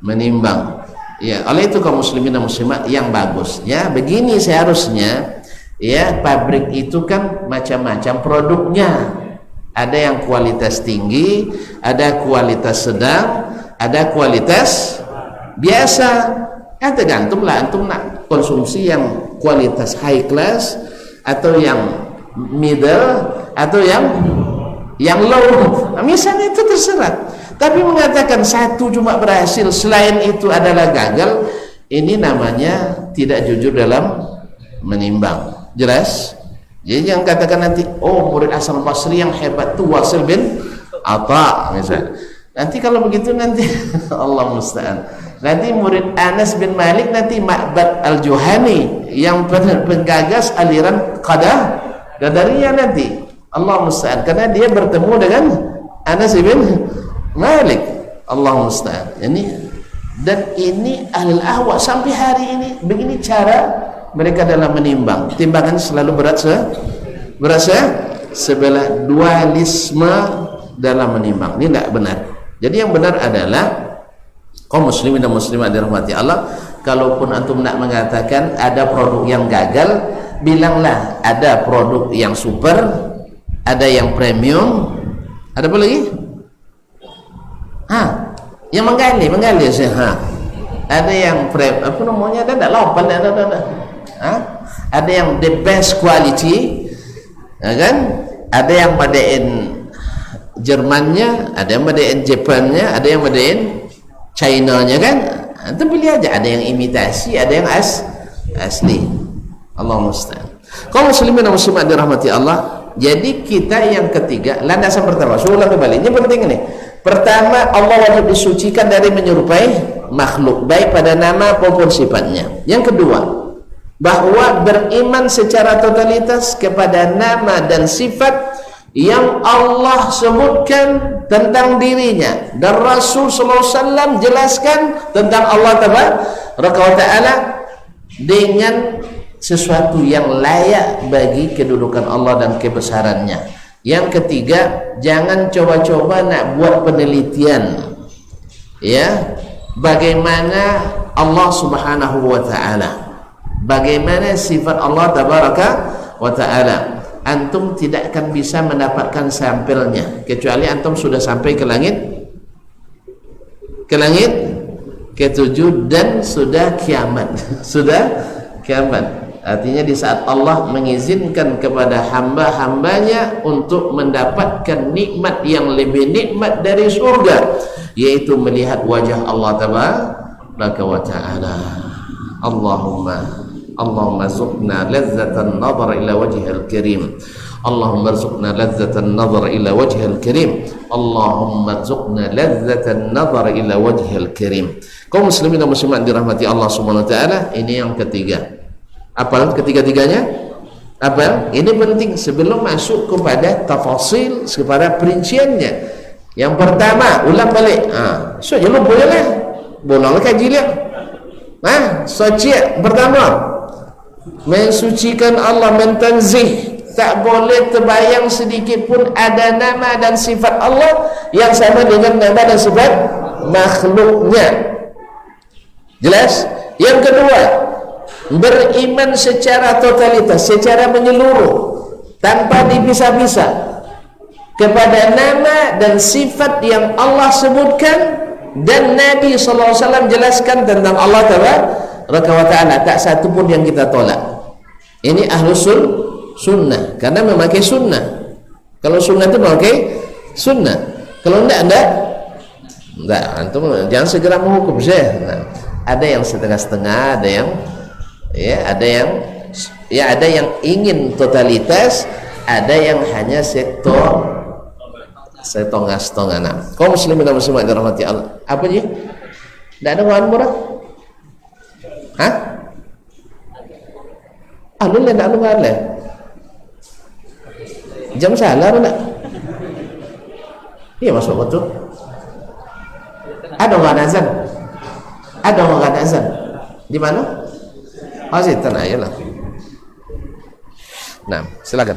A: menimbang. Ya, oleh itu kaum muslimin dan muslimat yang bagus. Ya, begini seharusnya. Ya, pabrik itu kan macam-macam produknya. Ada yang kualitas tinggi, ada kualitas sedang, ada kualitas biasa. Kan tergantunglah antum nak konsumsi yang kualitas high class atau yang middle atau yang low. Nah, misalnya itu terserah. Tapi mengatakan satu cuma berhasil, selain itu adalah gagal, ini namanya tidak jujur dalam menimbang. Jelas? Jadi jangan katakan nanti, oh murid Hasan Basri yang hebat itu Wasil bin Atha misalnya. Nanti kalau begitu nanti Allah musta'an. Nanti murid Anas bin Malik nanti Ma'bad Al-Juhani yang penggagas aliran Qadariyah nanti. Allah musta'an, karena dia bertemu dengan Anas bin Malik. Allah musta'an. Dan ini ahlul ahwa sampai hari ini begini cara mereka dalam menimbang. Timbangan selalu berat sebelah, dualisme dalam menimbang. Ini tidak benar. Jadi yang benar adalah kaum muslimin dan muslimat dirahmati Allah, kalaupun antum nak mengatakan ada produk yang gagal, bilanglah ada produk yang super, ada yang premium, ada apa lagi? Yang menggali saya. Ada yang apa namanya? Ada lapan, ada yang the best quality, ya kan? Ada yang madain Jermannya, ada yang madain Jepannya, ada yang madain China-nya kan? Antum pilih aja, ada yang imitasi, ada yang asli. Allah musta'an. Kaum muslimin dan muslimat dirahmati Allah. Jadi kita yang ketiga, landasan pertama, saya ulang kembali, ini penting nih. Pertama, Allah wajib disucikan dari menyerupai makhluk, baik pada nama maupun sifatnya. Yang kedua, bahwa beriman secara totalitas kepada nama dan sifat yang Allah sebutkan tentang dirinya, dan Rasul sallallahu alaihi wasallam jelaskan tentang Allah tabaraka wa taala dengan sesuatu yang layak bagi kedudukan Allah dan kebesarannya. Yang ketiga, jangan coba-coba nak buat penelitian ya bagaimana Allah subhanahu wa ta'ala, bagaimana sifat Allah tabaraka wa ta'ala. Antum tidak akan bisa mendapatkan sampelnya kecuali antum sudah sampai ke langit ketujuh dan sudah kiamat. Sudah kiamat. Artinya di saat Allah mengizinkan kepada hamba-hambanya untuk mendapatkan nikmat yang lebih nikmat dari surga, yaitu melihat wajah Allah tabaraka wa ta'ala. Allahumma zuqna lazzatan nazar ila wajhil karim. Allahumma rzuqna lazzatan nazar ila wajhil karim. Allahumma rzuqna lazzatan nazar ila wajhil karim. Kaum muslimin dan muslimat dirahmati Allah Subhanahu wa taala, ini yang ketiga. Apa ketiga-tiganya? Apa? Ini penting sebelum masuk kepada tafasil, kepada perinciannya. Yang pertama, ulang balik. So ya lu boleh kaji dia. Suci pertama, mensucikan Allah, mentanzih. Tak boleh terbayang sedikit pun ada nama dan sifat Allah yang sama dengan nama dan sifat makhluknya. Jelas? Yang kedua, beriman secara totalitas, secara menyeluruh, tanpa dipisah-pisah kepada nama dan sifat yang Allah sebutkan dan Nabi SAW jelaskan tentang Allah tabaraka wa ta'ala. Tak satu pun yang kita tolak. Ini ahlus sunnah, karena memakai sunnah. Kalau sunnah itu memakai sunnah, kalau enggak. Antum jangan segera menghukum saya. Ada yang setengah-setengah, ada yang ada yang ingin totalitas, ada yang hanya setengah-setengah. Kaum muslimin dan muslimat dirahmati Allah. Apa je? Tidak ada wahan murah? Lu tak ada wahan lah. Jam salah tak? Iya masuk betul. Ada wahan azan? Ada wahan azan? Di mana? Tanah ayalah. Nah, silakan.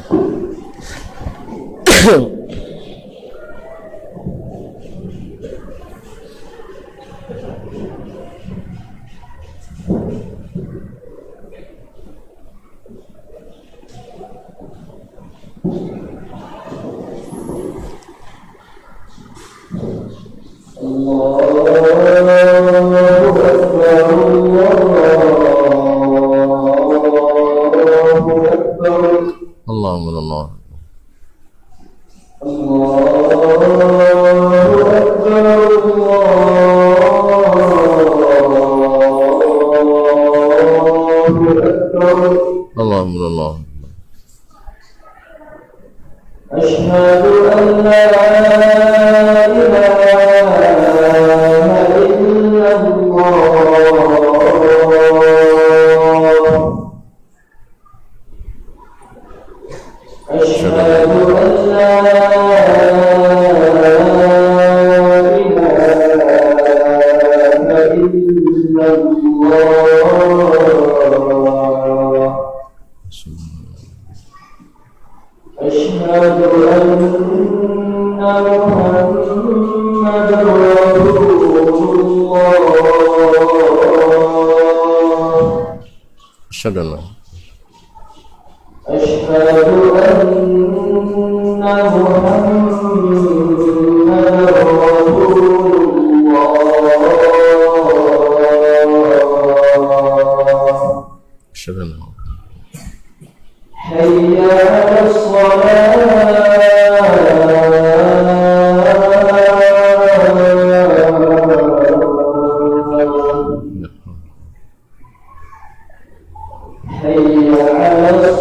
A: Allah. Alhamdulillah. Asyhadu an la ilaha illallah. Asyhadu an la Asyhadu anna Muhammadar Rasulullah. Asyhadu. Hayya 'alas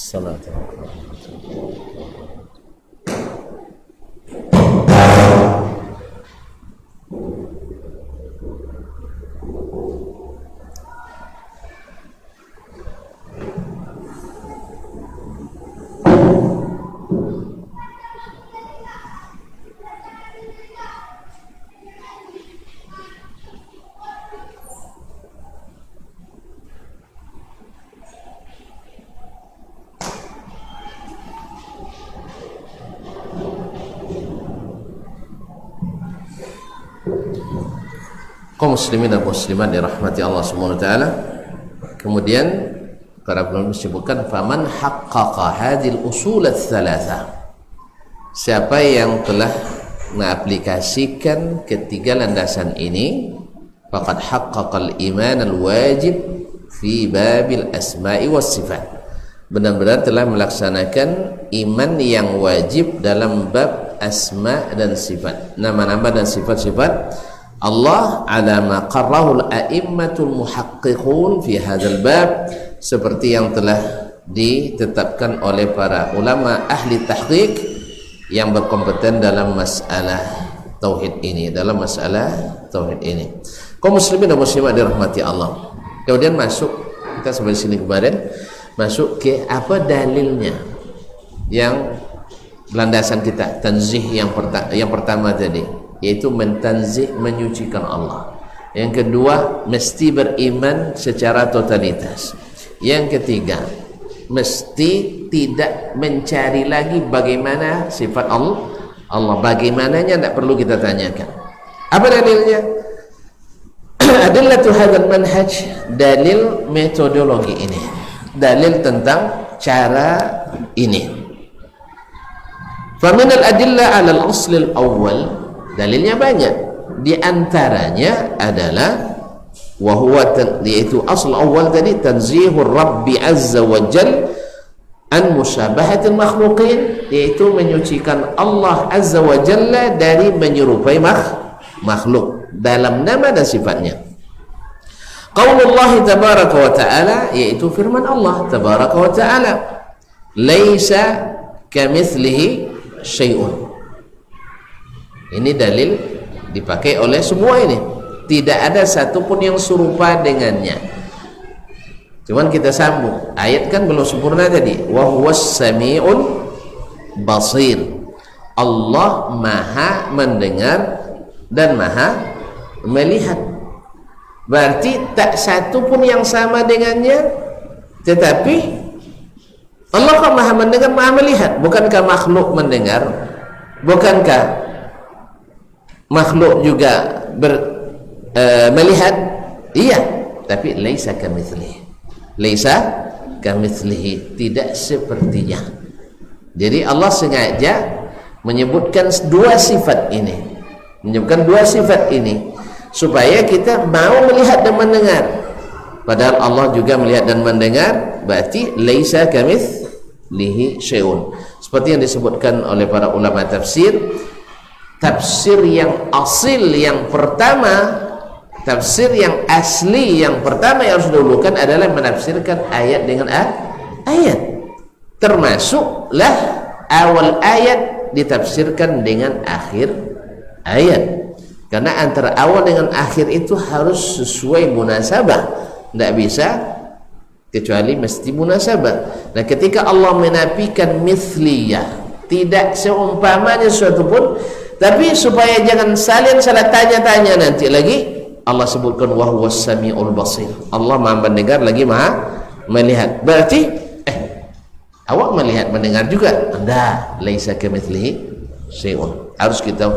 A: shalah. Kaum muslimin dan muslimat dirahmati Allah Subhanahu wa taala. Kemudian para ulama menyebutkan faman haqqaqa hadhil usul ats-tsalatsa. Siapa yang telah mengaplikasikan ketiga landasan ini, faqad haqqaqal iman al-wajib fi babil asma'i was sifat. Benar-benar telah melaksanakan iman yang wajib dalam bab asma dan sifat, nama-nama dan sifat-sifat Allah ala ma qarrahul a'immatul muhaqqiqun fi hadzal bab, seperti yang telah ditetapkan oleh para ulama ahli tahqiq yang berkompeten dalam masalah tauhid ini, Kaum muslimin dan muslimat dirahmati Allah. Kemudian masuk, kita sampai sini kemarin, masuk ke apa dalilnya yang landasan kita tanzih yang pertama tadi, yaitu mentanzih, menyucikan Allah. Yang kedua, mesti beriman secara totalitas. Yang ketiga, mesti tidak mencari lagi bagaimana sifat Allah. Bagaimananya tidak perlu kita tanyakan. Apa dalilnya? Adillatu hadzal manhaj, dalil metodologi ini, dalil tentang cara ini. Fa min al-adilla 'ala al-asl al-awwal, dalilnya banyak, di antaranya adalah yaitu asal awal tadi, tanzihur rabbi azza wa jal an musyabahatil makhluqin, yaitu menyucikan Allah azza wa jalla dari menyerupai makhluk dalam nama dan sifatnya. Qaulullah tabaraka wa ta'ala, yaitu firman Allah tabaraka wa ta'ala, laisa kamitslihi syai'un. Ini dalil dipakai oleh semua ini, tidak ada satupun yang serupa dengannya. Cuman kita sambung, ayat kan belum sempurna tadi, wa huwas sami'ul basir. Allah maha mendengar dan maha melihat. Berarti tak satu pun yang sama dengannya, tetapi Allah kok maha mendengar, maha melihat. Bukankah makhluk mendengar? Bukankah makhluk juga melihat? Iya, tapi laisa kamitslihi. Laisa kamitslihi, tidak sepertinya. Jadi Allah sengaja menyebutkan dua sifat ini, supaya kita mau melihat dan mendengar. Padahal Allah juga melihat dan mendengar, berarti laisa kamitslihi syai'un. Seperti yang disebutkan oleh para ulama tafsir, tafsir yang asil yang pertama, tafsir yang asli yang pertama yang harus didahulukan adalah menafsirkan ayat dengan ayat. Termasuklah awal ayat ditafsirkan dengan akhir ayat. Karena antara awal dengan akhir itu harus sesuai munasabah, tidak bisa kecuali mesti munasabah. Nah, ketika Allah menafikan mithliyah, tidak seumpamanya sesuatu pun, tapi supaya jangan salah tanya-tanya nanti lagi, Allah sebutkan wa huwas sami'ul basir. Allah maha mendengar lagi maha melihat. Berarti awak melihat mendengar juga? Enggak, laisa kamitslihi syai'un. Harus kita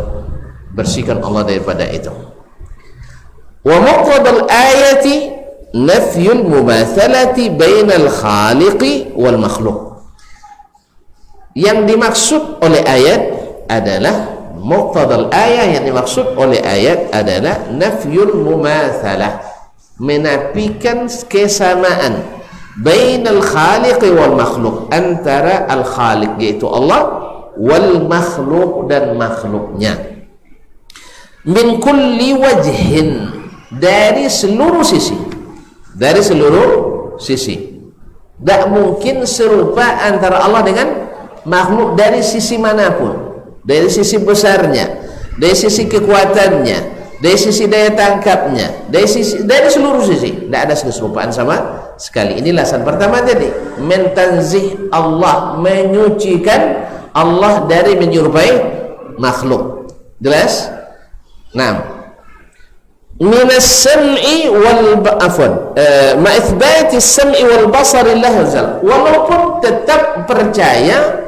A: bersihkan Allah daripada itu. Wa muqtadal ayati nafyul mumathalati bainal khaliqi wal makhluk. Yang dimaksud oleh ayat adalah muqtadal ayat, yang dimaksud oleh ayat adalah nafyul mumathalah, menafikan kesamaan bainal khaliqi wal makhluk, antara al khaliq yaitu Allah wal makhluk dan makhluknya. Min kulli wajhin, dari seluruh sisi, tidak mungkin serupa antara Allah dengan makhluk dari sisi manapun, dari sisi besarnya, dari sisi kekuatannya, dari sisi daya tangkapnya, dari seluruh sisi tidak ada keserupaan sama sekali. Ini alasan pertama tadi, mentanzih Allah, menyucikan Allah dari menyerupai makhluk. Jelas? Nah, minas sam'i wal afwan ma itsbati sam'i wal basari lahu zal, walaupun tetap percaya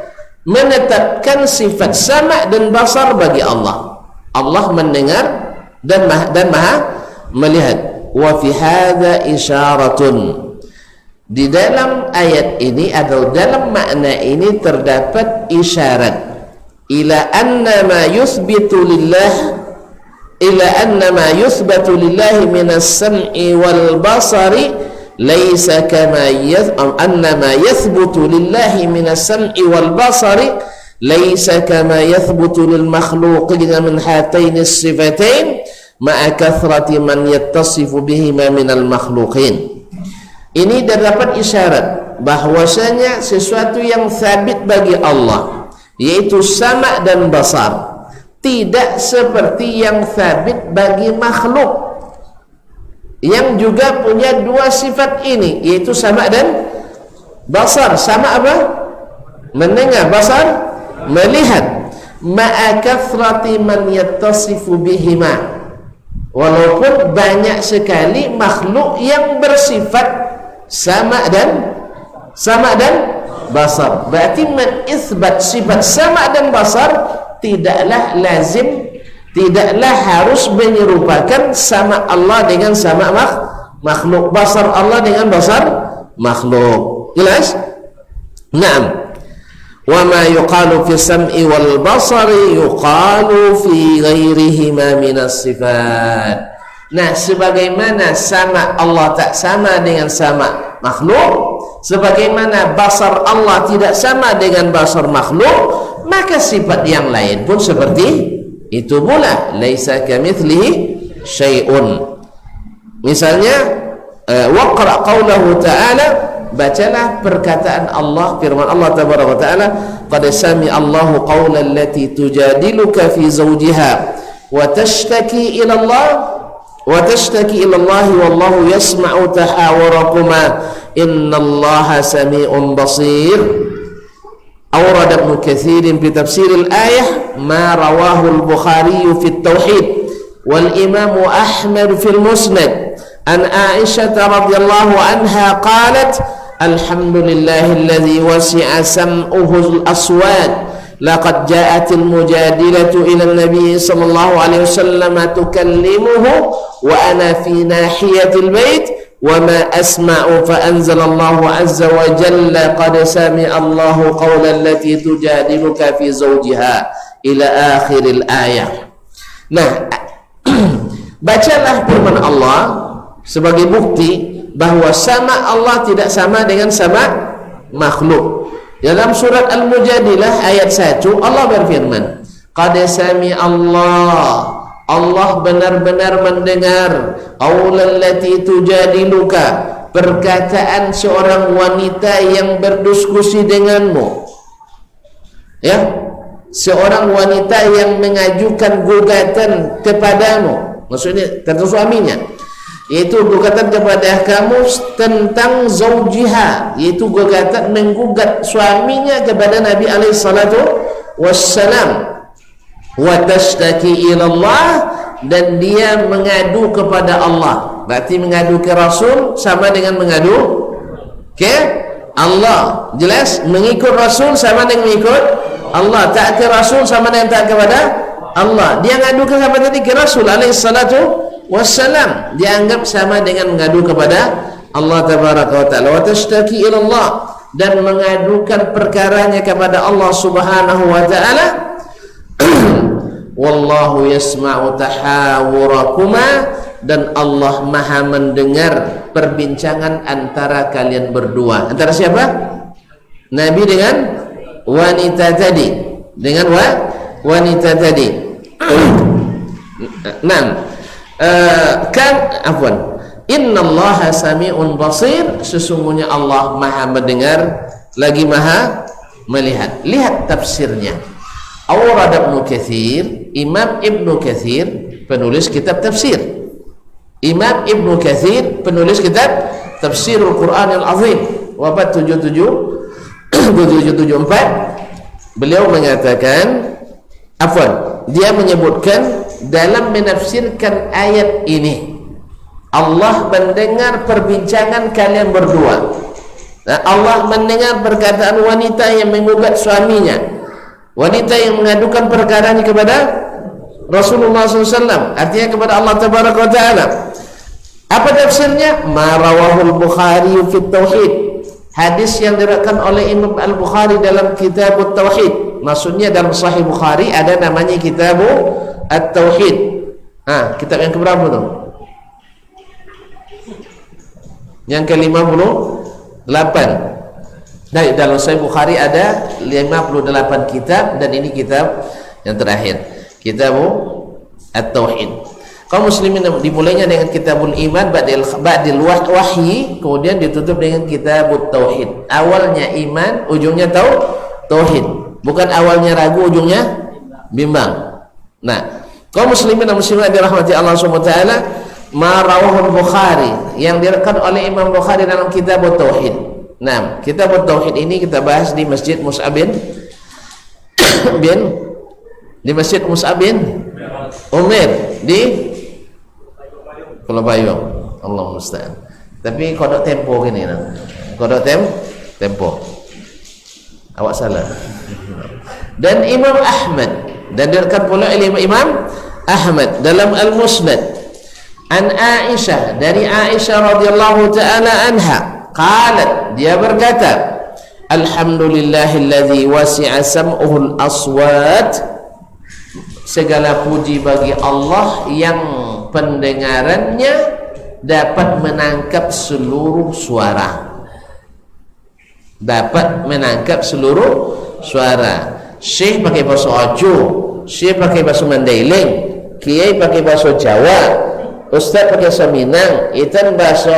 A: menetapkan sifat sama dan basar bagi Allah. Allah mendengar dan maha melihat. Wa fi hadza isyaratun, di dalam ayat ini atau dalam makna ini terdapat isyarat ila anna ma yuthbitu lillah minas sam'i wal basari laisa kama anna ma yathbutu lillahi minas sam'i wal basari laisa kama yathbutu lil makhluqina min hataini as-sifatain ma'a kathrati man yattasifu bihima minal makhluqin. Ini terdapat isyarat bahwasanya sesuatu yang sabit bagi Allah, yaitu sama dan basar, tidak seperti yang sabit bagi makhluk yang juga punya dua sifat ini, yaitu sama dan basar. Sama apa? Mendengar, basar melihat. Ma'a kathrati man yattasifu bihima, walaupun banyak sekali makhluk yang bersifat sama dan basar. Berarti menisbat sifat sama dan basar tidaklah lazim, tidaklah harus menyerupakan sama Allah dengan sama makhluk, basar Allah dengan basar makhluk. Jelas? Naam. Wa ma yuqalu fi sam'i wal basari yuqalu fi ghairihima minas sifat. Nah, sebagaimana sama Allah tak sama dengan sama makhluk, sebagaimana basar Allah tidak sama dengan basar makhluk, maka sifat yang lain pun seperti itu pula. Laisa kamitslihi syai'un. Misalnya waqra qawlahu ta'ala, bacalah perkataan Allah, firman Allah tabaraka wa ta'ala, qad sami'a Allahu qawla allati tujadiluka fi zawjiha wa tashtaki ila Allah wallahu yasma'u tahawurakuma innallaha sami'un basir. Awrad Ibnu Katsir fi tafsir al-ayah ma rawahu al-Bukhari fi at-tauhid wal Imam Ahmad fi al-Musnad an Aisyah radhiyallahu anha qalat alhamdulillahilladzi wasi'a sam'uhu al-aswat laqad ja'at al-mujadilatu ila an-nabi sallallahu alaihi wasallam tukallimuhu wa ana fi nahiyati al-bait wa ma asma'u fa anzala Allahu azza wa jalla qad sami'a Allahu qawla allati tujadiluka fi zawjiha ila akhir al-ayah. Nah, bacalah firman Allah sebagai bukti bahawa sama Allah tidak sama dengan sama makhluk. Dalam surat Al-Mujadilah ayat 1 Allah berfirman, qad sami'a Allah benar-benar mendengar aulallati tujadiluka, perkataan seorang wanita yang berdiskusi denganmu, ya, seorang wanita yang mengajukan gugatan kepadamu, maksudnya tentang suaminya, yaitu gugatan kepada kamu tentang zaujiha, yaitu gugatan menggugat suaminya kepada Nabi alaihi salatu wassalam. Wa tashtaki ila Allah, dan dia mengadu kepada Allah. Berarti mengadu ke Rasul sama dengan mengadu ke Allah. Jelas? Mengikut Rasul sama dengan mengikut Allah. Tak ke Rasul sama dengan tak kepada Allah. Dia ngadu ke sama tadi ke Rasul alaihi salatu wassalam, dianggap sama dengan mengadu kepada Allah tabaraka wa ta'ala. Wa tashtaki ila Allah, dan mengadukan perkaranya kepada Allah subhanahu wa ta'ala. Wallahu yasma'u tahawurakuma, dan Allah maha mendengar perbincangan antara kalian berdua. Antara siapa? Nabi dengan wanita tadi, dengan wanita tadi. Innallaha sami'un basir, sesungguhnya Allah maha mendengar lagi maha melihat. Lihat tafsirnya. Awrad Ibnu Katsir, Imam Ibnu Katsir penulis kitab tafsir. Imam Ibnu Katsir penulis kitab Tafsirul Quranil Azim, wafat 774. Beliau mengatakan, dia menyebutkan dalam menafsirkan ayat ini, Allah mendengar perbincangan kalian berdua. Nah, Allah mendengar perkataan wanita yang menggugat suaminya, wanita yang mengadukan perkaranya kepada Rasulullah SAW, artinya kepada Allah Tabaraka wa Ta'ala. Apa tafsirnya? Ma rawahul Bukhari fi tauhid, hadis yang diriwayatkan oleh Imam Al-Bukhari dalam kitab Tauhid. Maksudnya dalam Sahih Bukhari ada namanya kitab At-Tauhid. Kitab yang keberapa tu? Yang ke-58. Dalam Sahih Bukhari ada 58 kitab, dan ini kitab yang terakhir, kitab At-Tauhid. Kaum muslimin dimulainya dengan kitabul iman ba'dil wahyi, kemudian ditutup dengan kitabut tauhid. Awalnya iman, ujungnya tauhid. Bukan awalnya ragu, ujungnya bimbang. Nah, kaum muslimin dan muslimat dirahmati Allah Subhanahu wa taala, ma rawahul Bukhari, yang diriwayatkan oleh Imam Bukhari dalam kitabut tauhid. Nah, kitabut tauhid ini kita bahas di Masjid Mus'ab bin Umair di Pulau Payung, Allah musta'an. Tapi kodok tempo gini, kodok tempo. Awak salah. Dan Imam Ahmad, dan diriwayatkan pula oleh Imam Ahmad dalam Al-Musnad an Aisyah, dari Aisyah radhiyallahu taala anha, qalat, dia berkata, alhamdulillahilladzi wasi'a sam'uhul aswat, segala puji bagi Allah yang pendengarannya dapat menangkap seluruh suara. Dapat menangkap seluruh suara. Syekh pakai bahasa Aceh, Syekh pakai bahasa Mandailing, Kiai pakai bahasa Jawa, Ustaz pakai Minang, itu bahasa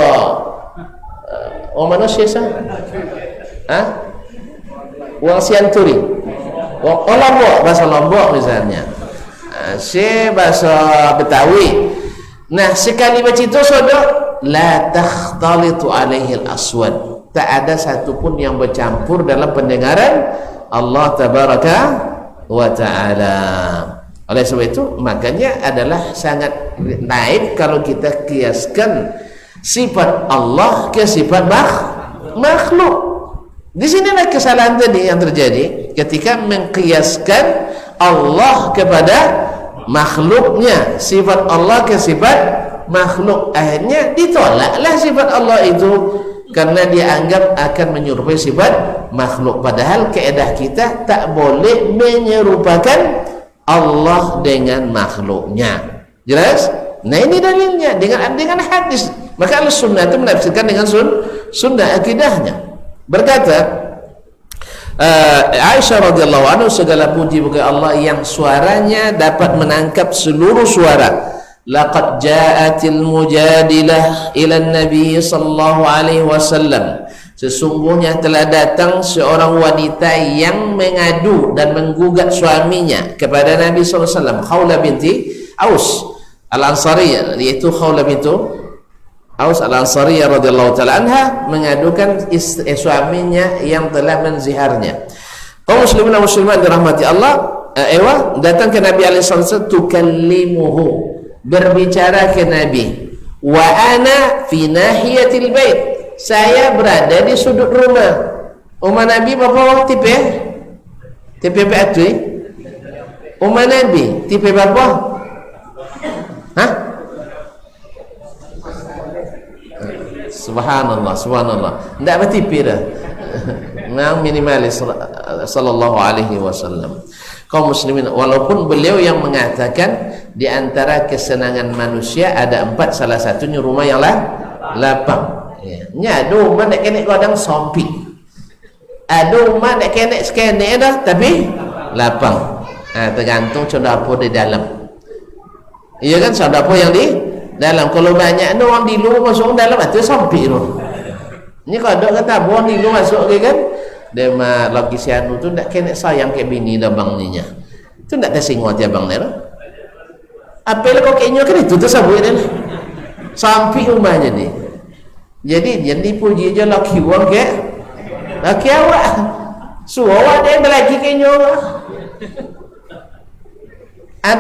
A: orang mana sih sah? Orang Sianturi, orang Lombok, bahasa Lombok misalnya. Si bahasa Betawi. Nah, sekali baca itu saudara, la takhtalitu alaihi al-aswad. Tak ada satupun yang bercampur dalam pendengaran Allah tabaraka wa ta'ala. Oleh sebab itu, makanya adalah sangat naik kalau kita kiaskan sifat Allah ke sifat makhluk. Di sinilah kesalahan tadi yang terjadi ketika mengkiaskan Allah kepada makhluknya, sifat Allah ke sifat makhluk. Akhirnya ditolaklah sifat Allah itu karena dianggap akan menyerupai sifat makhluk. Padahal kaedah kita tak boleh menyerupakan Allah dengan makhluknya. Jelas? Nah, ini dalilnya dengan hadis. Maka Ahlussunnah itu menafsirkan dengan sunnah akidahnya. Berkata Aisyah radhiyallahu anha, segala puji bagi Allah yang suaranya dapat menangkap seluruh suara. Laqad ja'atil mujadilah ila Nabi sallallahu alaihi wasallam. Sesungguhnya telah datang seorang wanita yang mengadu dan menggugat suaminya kepada Nabi sallallahu alaihi wasallam, Khawlah binti Aus Al-Ansariyah, yaitu Khawlah binti Aus Al-Ansariyah radhiyallahu taala anha mengadukan suaminya yang telah menziharnya. Kaum muslimin dan muslimat dirahmati Allah, datang ke Nabi alaihi wasallam, tukallimuhu, berbicara ke Nabi, wa ana fi nahiyatil bait, saya berada di sudut rumah. Nabi berapa tipe? Tipe apa? Nabi tipe berapa? Hah? Subhanallah, subhanallah. Tidak bertipe dah. Memang minimalis sallallahu alaihi wasallam. Kaum muslimin, walaupun beliau yang mengatakan di antara kesenangan manusia ada 4, salah satunya rumah yang lapang. Nya ada rumah nak kena kadang sompi. Ada rumah nak kena sekene dah tapi lapang. Tergantung saudara di dalam. Iya kan, saudara yang di dalam. Kalau banyak orang di luar masuk dalam, itu sompi tu. Ni kalau ada kata orang di luar masuk ke kan, dia mah lagi si anu tu nak kena sayang ke bini dah bang ninya. Tu nak tersinggung hati abang ni lah. Apa lah kau kayaknya kan itu tersebut ni lah. Sampai rumah jadi. Jadi puji je laki orang ke laki awak. Suara dia berlaki kayaknya awak.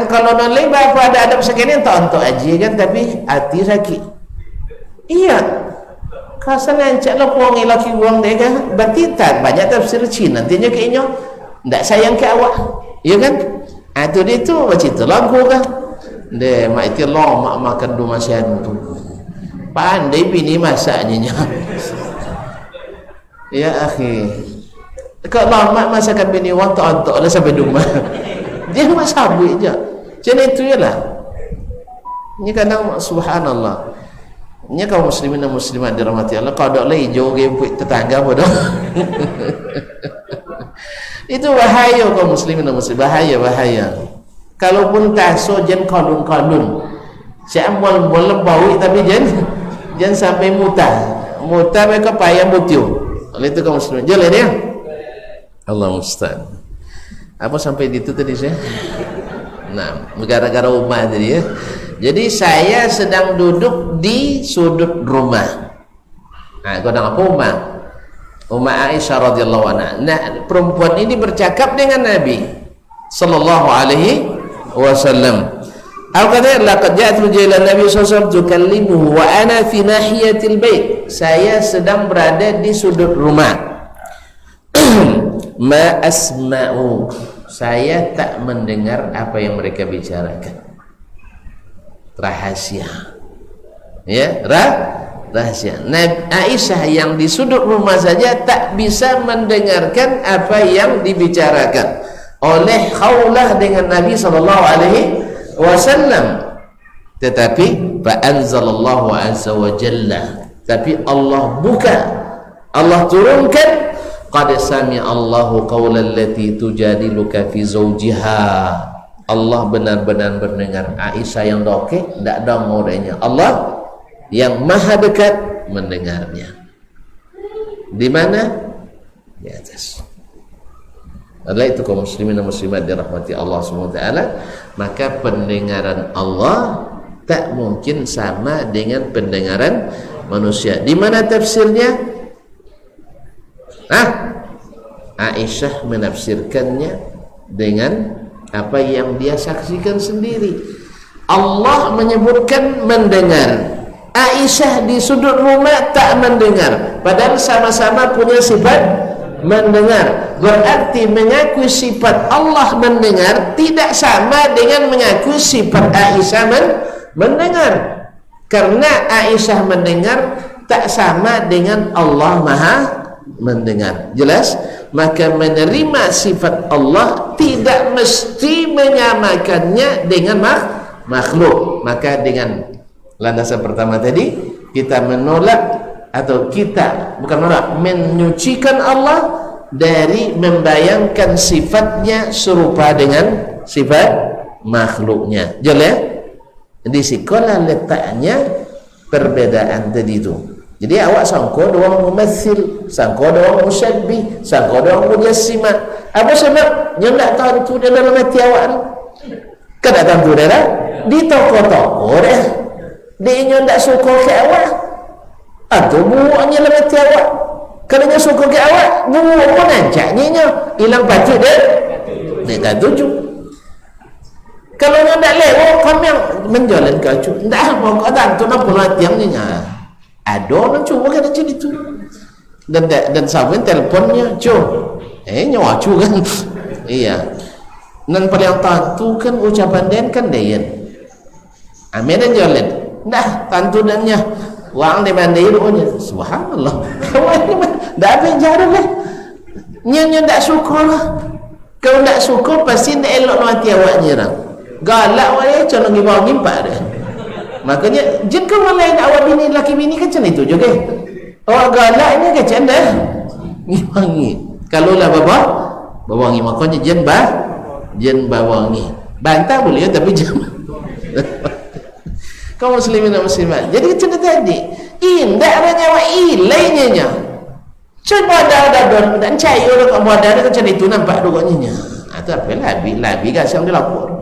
A: Kalau non lain berapa ada adab sekalian tak untuk aji kan, tapi hati sakit. Iya. Kasan lancak lah puang laki orang dia kan. Berarti tak banyak tafsir Cina. Nantinya kayaknya tak sayang ke awak. Iya kan? Itu dia tu macam itu lagu kan. Dia mak itu mak makan dua masihan tu. Pandai bini masaknya. Ya akhi. Kalau mak masakan bini orang tak lah sampai rumah. Dia mak sabit je. Macam itu je lah. Ini kadang subhanallah. Ini kaum muslimin dan muslimat dirahmati Allah, kalau ada lagi jauh gempuk tetangga pun dah. Itu bahaya kaum muslimin dan muslimat, bahaya. Kalaupun taso jen kalun-kalun. Saya boleh bau tapi jen sampai muta mereka payah mutiu. Oleh itu kaum muslimin. Jalan dia. Allah musta'an. Apa sampai di itu tadi saya? Nah, gara-gara rumah tadi ya. Jadi saya sedang duduk di sudut rumah. Nah, kau dengar apa Umma Aisyah radhiyallahu anha. Nah, perempuan ini bercakap dengan Nabi sallallahu alaihi wasallam. Al-qadar laqad ja'at ila Nabi sallallahu alaihi wasallam tukallimuhu wa ana fi nahiyatil bait. Saya sedang berada di sudut rumah. Ma asma'u, saya tak mendengar apa yang mereka bicarakan. Rahasia, ya, rahasia. Aisyah yang di sudut rumah saja tak bisa mendengarkan apa yang dibicarakan oleh Khawlah dengan Nabi sallallahu alaihi wasallam. Tetapi fa anzalallahu azza wa jalla, tapi Allah turunkan, qad sami'a Allahu qawla allati tujadiluka fi zawjiha Allah benar-benar mendengar. Aisyah yang dokek tidak ada ngorenya. Allah yang maha dekat mendengarnya. Di mana? Di atas. Adalah itu kaum muslimin dan muslimat dirahmati Allah SWT. Maka pendengaran Allah tak mungkin sama dengan pendengaran manusia. Di mana tafsirnya? Aisyah menafsirkannya dengan apa yang dia saksikan sendiri. Allah menyebutkan mendengar, Aisyah di sudut rumah tak mendengar, padahal sama-sama punya sifat mendengar. Berarti mengaku sifat Allah mendengar tidak sama dengan mengaku sifat Aisyah mendengar, karena Aisyah mendengar tak sama dengan Allah maha mendengar. Jelas? Maka menerima sifat Allah tidak mesti menyamakannya dengan makhluk. Maka dengan landasan pertama tadi, kita menolak, atau kita bukan menolak, menyucikan Allah dari membayangkan sifatnya serupa dengan sifat makhluknya. Jelas? Di sikolah letaknya perbedaan tadi itu. Jadi awak sangka ada orang mumathil, sangka ada orang musyabbih, sangka ada orang mujassima. Apa sebab? Yang tak tahu itu dia dalam hati awak ni. Kan tak tahu dia dah? Di toko-toko dah. Dia yang tak suka ke awak, atau buahnya dalam hati awak. Kalau dia suka ke awak, buah pun ajaknya hilang patut dia. Dia tak tuju. Kalau dia tak lewat, kami yang menjalan kacau. Tak apa, kau tak tahu nak pulang tiang ni. Ada orang cuba kan macam itu, dan sampai teleponnya nyawa cu kan. Iya, dan paling tantu kan ucapan dan kan dayan amin dan jalan dah tantu dannya wang di bandai ruhnya subhanallah. Dah apa yang jalan lah nyanyi tak suka lah. Kalau tak suka pasti tak elok hati awaknya lah. Galak awaknya calon ngibau ngimpak dia. Makanya jika orang lain awak bini laki bini kan macam itu juga. Awak galak ni kan macam dah ngiwangi. Kalau lah bawangi, makanya jen bawangi. Bantah boleh tapi jangan. Kaum muslimin dan muslimat. Jadi macam tadi, indah adanya awak ilainya. Coba ada dan cair orang kamu ada macam itu nampak duganya. Atau apa labi gasang dilapor.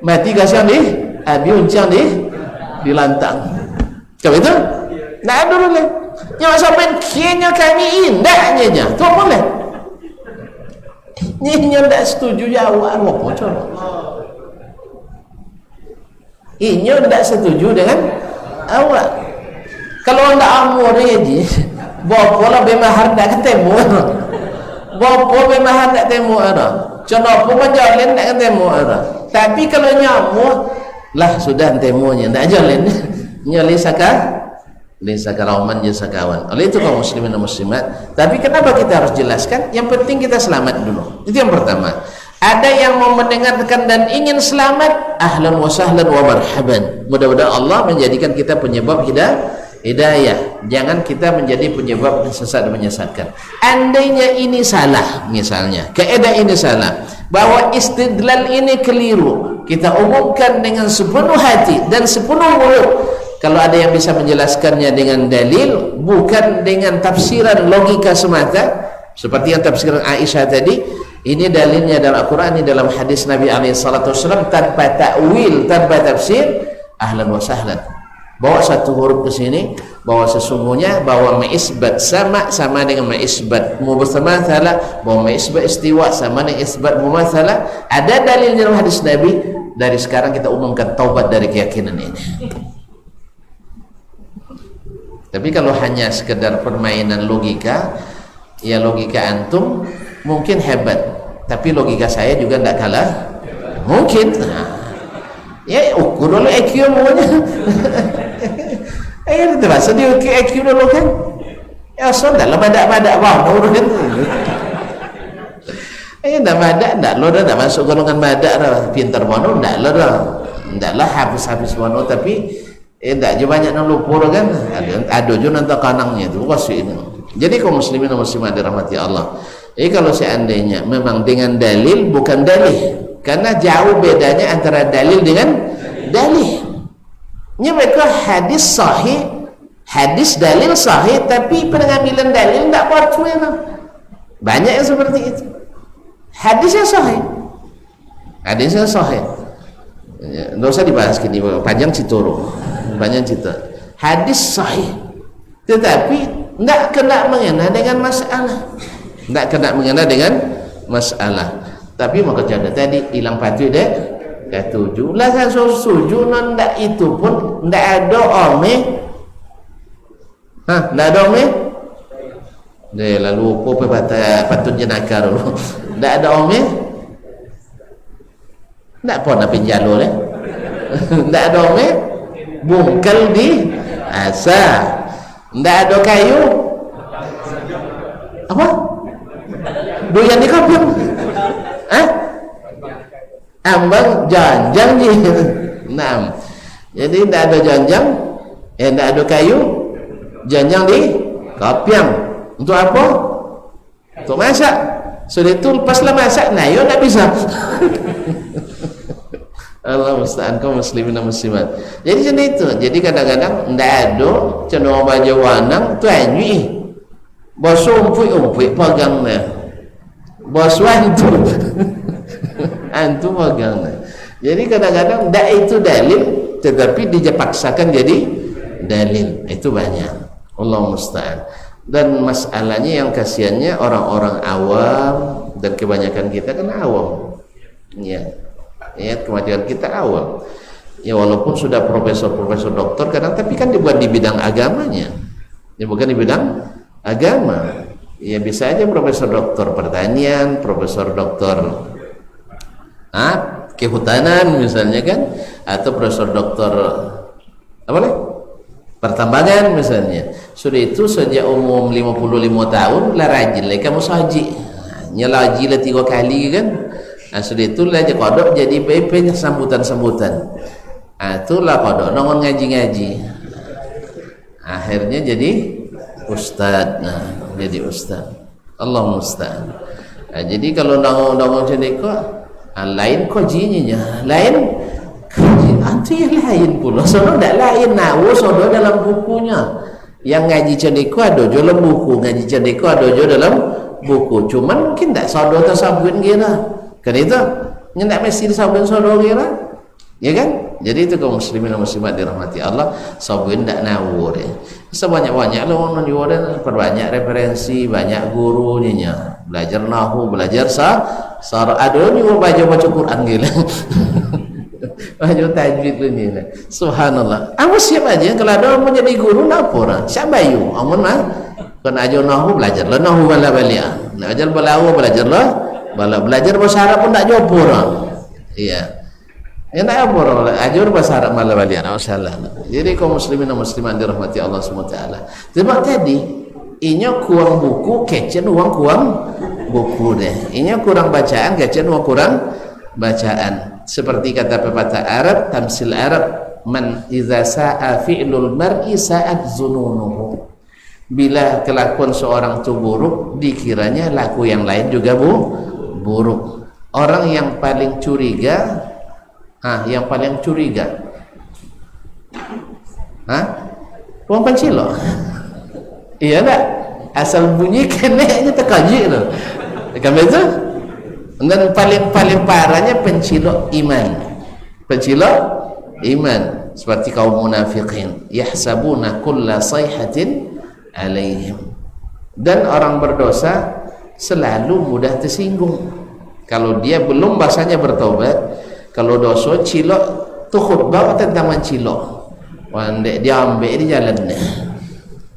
A: Mati gasang di abi uncang di lantang. Macam itu? Tak ada boleh. Yang sampai kianya kami indahnya. Tu boleh. Ini tak setuju jawab apa coba. Ini tak setuju dengan awak. Kalau anda amur je, bapa lah bemahar tak ketemu. Bapa bemahar tak ketemu ada. Contoh pun jalan tak ketemu ada. Tapi kalau nyamuk lah sudah temunya tak jalan nyali sakaroman je sakawan. Oleh itu kaum muslimin dan muslimat, tapi kenapa kita harus jelaskan? Yang penting kita selamat dulu. Itu yang pertama. Ada yang mau mendengarkan dan ingin selamat, ahlan wa sahlan wa marhaban. Mudah-mudahan Allah menjadikan kita penyebab hidayah. Jangan kita menjadi penyebab sesat dan menyesatkan. Andainya ini salah, misalnya kaedah ini salah, bahwa istidlal ini keliru, kita umumkan dengan sepenuh hati dan sepenuh mulut. Kalau ada yang bisa menjelaskannya dengan dalil, bukan dengan tafsiran logika semata, seperti yang tafsiran Aisyah tadi. Ini dalilnya dalam Al-Quran, ini dalam hadis Nabi SAW, tanpa ta'wil, tanpa tafsir, ahlan wa sahlan. Bawa satu huruf ke sini, bahwa sesungguhnya bahwa ma'isbat sama dengan ma'isbat mumatsalah, bahwa ma'isbat istiwa sama dengan isbat mumatsalah. Ada dalil dalam hadis Nabi. Dari sekarang kita umumkan taubat dari keyakinan ini. Tapi kalau hanya sekedar permainan logika, ya logika antum mungkin hebat, tapi logika saya juga tidak kalah mungkin. Ya ukur dulu IQ maunya. Itu bahasa dia IQ dulu kan. Ya sudah lah badak-badak bawah kan. Dah badak tak lo dah masuk golongan badak dah. Pintar bono tak lo dah. Tak lah habis bono, tapi tak je banyak nak lupa kan. Ada je nanti kanangnya tu wasik ini. Jadi kaum muslimin dan muslimat dirahmati Allah. Kalau seandainya memang dengan dalil bukan dalih, karena jauh bedanya antara dalil dengan dalih. Ini mereka hadis sahih, hadis dalil sahih, tapi pengambilan dalil tidak betul. Banyak yang seperti itu. Hadisnya sahih, hadisnya sahih. Tidak usah dibahas gini, panjang citoro, banyak cerita. Hadis sahih, tetapi tidak kena mengena dengan masalah, tidak kena mengena dengan masalah. Tapi maka cara tadi hilang patut deh, ketujuh lah saya setuju, ndak itu pun ndak ada omeh, ndak ada omeh. Deh lalu apa patut jenaka dulu, ndak ada omeh, ndak pun apa jalo deh, ndak ada omeh, bungkel di asa, ndak ada kayu, apa? Doyan di kampung. Ambang janjang je. Nah, jadi tidak ada janjang, tidak ada kayu, janjang di kapiang. Untuk apa? Untuk masak. Sudah itu lepaslah masak, nah yo tak bisa. Allah musta'an, kaum muslimin dan muslimat. Jadi macam itu. Jadi kadang-kadang tidak ada cenderung baju wanang tu anjui. Bosu umpui pegangnya. Bos wantu. Antum pegang. Jadi kadang-kadang tidak itu dalil, tetapi dipaksakan jadi dalil. Itu banyak. Allah musta'an. Dan masalahnya yang kasihannya orang-orang awam, dan kebanyakan kita kan awam. Ya, kebanyakan kita awam. Ya walaupun sudah profesor doktor kadang, tapi kan dibuat di bidang agamanya. Ya bukan di bidang agama. Ya bisa aja profesor doktor pertanian, profesor doktor kehutanan misalnya kan, atau profesor doktor apa nih? Pertambangan misalnya. Sudah itu sejak umur 55 tahun lah rajin lah kamu saji. Nyelaji lah 3 kali kan. Sudah itu lah kodok jadi PP nya sambutan-sambutan. Itulah kodok nongon ngaji-ngaji. Akhirnya jadi ustad. Jadi ustad. Allah musta'an. Jadi kalau nongon cendeko lain kojinya, lain antu yang lain pula. Soalnya tidak lain nawo, soalnya dalam bukunya. Yang ngaji cendeko ada jo dalam buku, ngaji cendeko ada jo dalam buku. Cuman mungkin tidak sodo atau sabun kira. Kan itu, tidak mesti sabun sodo kira. Ya kan? Jadi itu kaum muslimin dan muslimat dirahmati Allah, sabun tidak nawur ya. Sebanyak-banyak lah orang jualan, perbanyak referensi, banyak gurunya. Belajar nahu, belajar sarah. Ada juga baca Quran gila. Baca tajwid ni. Subhanallah. Amu siap aja kalau ada orang menjadi guru napora. Siapa bayu? Amun mah kena ajar nahu, belajarlah nahu bala balia. Nak ajar balawa, belajarlah belajar bahasa Arab pun tak jawab orang. Iya. Ya nak apa ajar bahasa Arab malah balian. Masalah. Jadi kaum muslimin dan muslimat dirahmati Allah SWT. Sebab tadi inya kurang buku, kecen uang kurang buku deh. Inya kurang bacaan, kecen uang kurang bacaan. Seperti kata pepatah Arab, tamsil Arab, man idza sa'a fi'lul mar'i sa'at zununuhu. Bila kelakuan seorang itu buruk, dikiranya laku yang lain juga buruk. Orang yang paling curiga, Uang pancilo. Iya tak? Asal bunyi keneknya terkaji tu. Kan betul? Dan paling parahnya pencilo iman. Pencilo iman seperti kaum munafiqin, yahsabuna kulla sayhatin alaihim. Dan orang berdosa selalu mudah tersinggung. Kalau dia belum bahasanya bertobat, kalau dosa cilok tu khutbah tentang mencilok. Wandek dia ambil di jalan.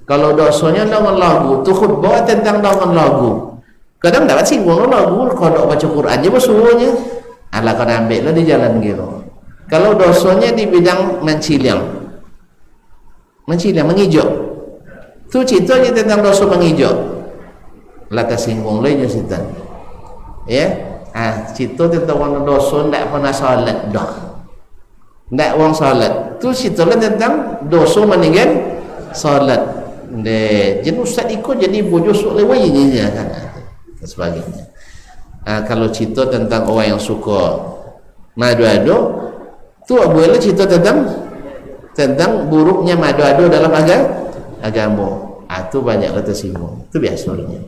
A: Kalau dosanya dengan lagu tu khutbah tentang dengan lagu. Kadang dapat singgung lagu, kalau baca Quran aja bersuruhnya. Alah kau ambil lah di jalan gitu. Kalau dosanya di bidang menciliang, mengijau. Tu ceritanya tentang dosa mengijau. Lah tersinggung lainnya sitan. Ya. Cerita tentang orang dosa tidak pernah salat dah, tidak orang salat tu cerita tentang dosa meninggal salat deh. Jadi ustaz ikut jadi bojos oleh wajibnya kan, sebagainya. Kalau cerita tentang orang yang suka madu-ado, tu boleh cerita tentang buruknya madu-ado dalam agama. Itu banyaklah tersinggung. Itu biasanya.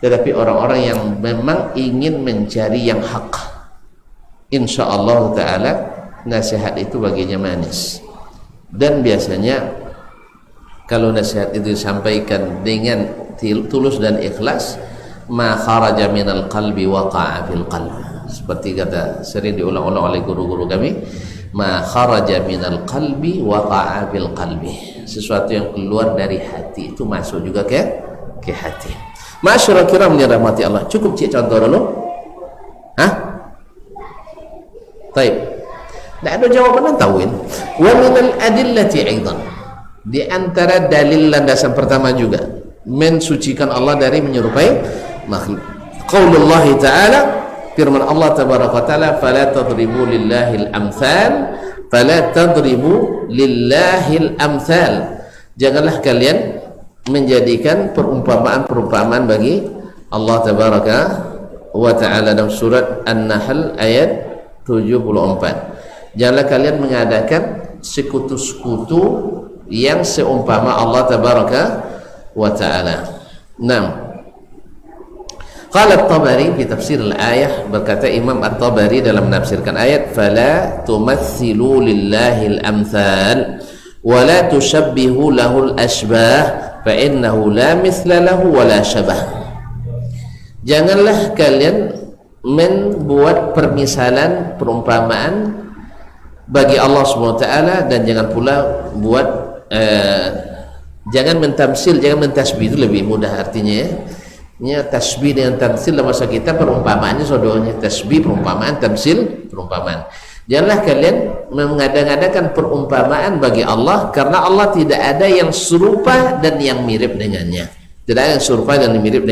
A: Tetapi orang-orang yang memang ingin mencari yang hak, insya-Allah taala nasihat itu baginya manis. Dan biasanya kalau nasihat itu disampaikan dengan tulus dan ikhlas, ma kharaja minal qalbi waqa'a fil qalb. Seperti kata sering diulang-ulang oleh guru-guru kami, ma kharaja minal qalbi waqa'a fil qalbi. Sesuatu yang keluar dari hati itu masuk juga ke hati. Masyaallah kiram yang dirahmati Allah. Cukup cik contoh dulu. Baik. Tak ada jawaban tauin. Wa minal adillati aidan. Di antara dalil landasan pertama juga mensucikan Allah dari menyerupai makhluk. Qaulullah ta'ala, firman Allah tabaraka taala, fala tadribu lillahil amsal, fala tadribu lillahil amsal. Janganlah kalian menjadikan perumpamaan-perumpamaan bagi Allah tabaraka wa taala. Dalam surat An-Nahl ayat 74. Janganlah kalian mengadakan sekutu-sekutu yang seumpama Allah tabaraka wa ta'ala. 6. Qala At-Tabari fi tafsir al-ayah, berkata Imam At-Tabari dalam menafsirkan ayat, fala tumathilu lillahi al-amthal wa la tushabbihu lahu al-ashbah fa innahu la mithla lahu wa la syabah. Janganlah kalian membuat permisalan, perumpamaan bagi Allah SWT, dan jangan pula buat jangan mentamsil, jangan mentasbih. Itu lebih mudah artinya ya. Tasbih dengan tamsil dalam bahasa kita perumpamaannya saudaranya. Tasbih perumpamaan, tamsil perumpamaan. Janganlah kalian mengada-ngadakan perumpamaan bagi Allah, karena Allah tidak ada yang serupa dan yang mirip dengannya. Tidak ada yang serupa dan mirip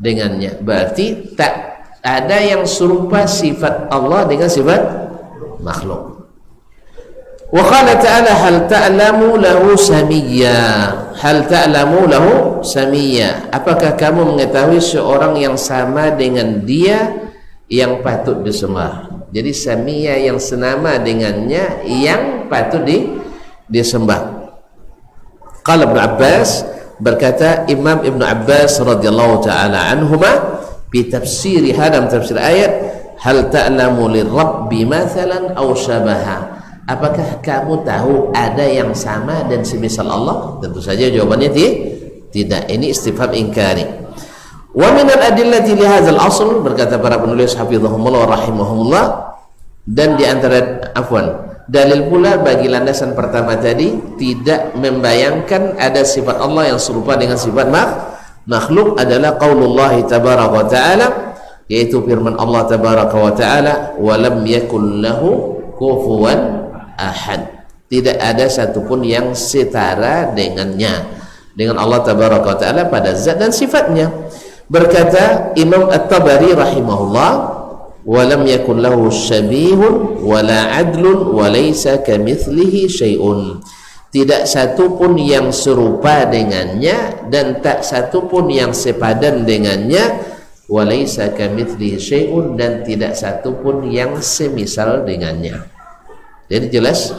A: dengannya. Berarti tak ada yang serupa sifat Allah dengan sifat makhluk. Wa qala ta'ala, hal ta'lamu lahu samiyya. Hal ta'lamu lahu samiyya. Apakah kamu mengetahui seorang yang sama dengan dia yang patut disembah? Jadi samiyya yang senama dengannya yang patut disembah. Qala Ibnu Abbas, berkata Imam Ibnu Abbas radhiyallahu taala anhuma fi tafsir hadam tafsir ayat, hal ta'lamu lirabbi mathalan aw syabaha. Apakah kamu tahu ada yang sama dan semisal Allah? Tentu saja jawabannya tidak. Ini istifham inkari. Wa min al-adillati li hadzal asl, berkata para penulis hafizahumullah rahimahumullah, dan di antara dalil pula bagi landasan pertama tadi, tidak membayangkan ada sifat Allah yang serupa dengan sifat makhluk adalah qaulullah tabaraka wa taala, yaitu firman Allah tabaraka wa taala, wa lam yakul lahu kufuwan ahad. Tidak ada satupun yang setara dengan Allah tabaraka wa taala pada zat dan sifatnya. Berkata Imam At-Tabari rahimahullah, wa lam yakul lahu syabihun wala adlun wa laysa kamitslihi syai'un. Tidak satupun yang serupa dengannya dan tak satupun yang sepadan dengannya, wa laysa kamitslihi syai'un, dan tidak satupun yang semisal dengannya. Jadi jelas.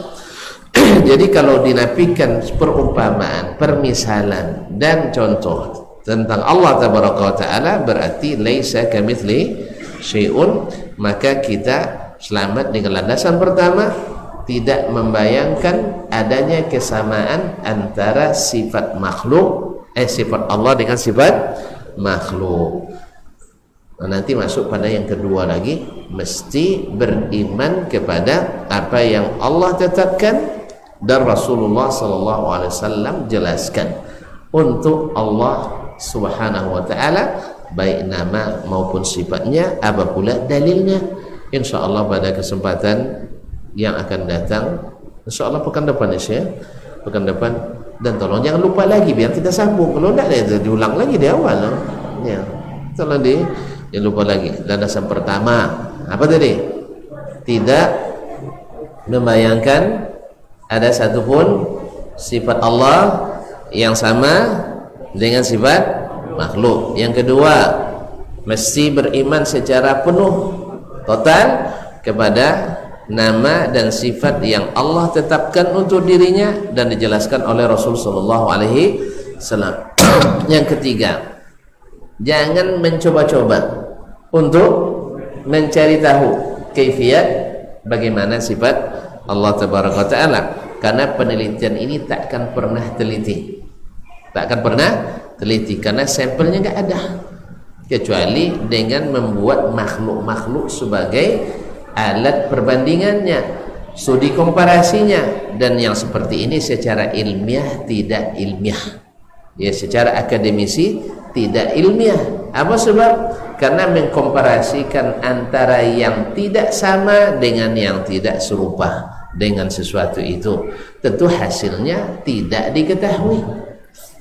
A: Jadi kalau dinafikan perumpamaan, permisalan dan contoh tentang Allah tabaraka wa taala, berarti laisa kamitsli syai'un, maka kita selamat dengan landasan pertama, tidak membayangkan adanya kesamaan antara sifat makhluk sifat Allah dengan sifat makhluk. Nanti masuk pada yang kedua lagi, mesti beriman kepada apa yang Allah tetapkan dan Rasulullah sallallahu alaihi wasallam jelaskan untuk Allah subhanahu wa ta'ala, baik nama maupun sifatnya, apa pula dalilnya. InsyaAllah pada kesempatan yang akan datang, InsyaAllah pekan depan pekan depan, dan tolong jangan lupa lagi biar kita sambung. Kalau tidak diulang lagi di awal ya. Tolong jangan lupa lagi. Landasan pertama apa tadi? Tidak membayangkan ada satupun sifat Allah yang sama dengan sifat makhluk. Yang kedua, mesti beriman secara penuh total kepada nama dan sifat yang Allah tetapkan untuk dirinya dan dijelaskan oleh Rasul sallallahu alaihi wasallam. Yang ketiga, jangan mencoba-coba untuk mencari tahu kaifiat bagaimana sifat Allah tabaraka taala, karena penelitian ini takkan pernah teliti. Karena sampelnya enggak ada, kecuali dengan membuat makhluk-makhluk sebagai alat perbandingannya, studi komparasinya, dan yang seperti ini secara ilmiah tidak ilmiah, ya, secara akademisi tidak ilmiah. Apa sebab? Karena mengkomparasikan antara yang tidak sama dengan yang tidak serupa dengan sesuatu itu, tentu hasilnya tidak diketahui,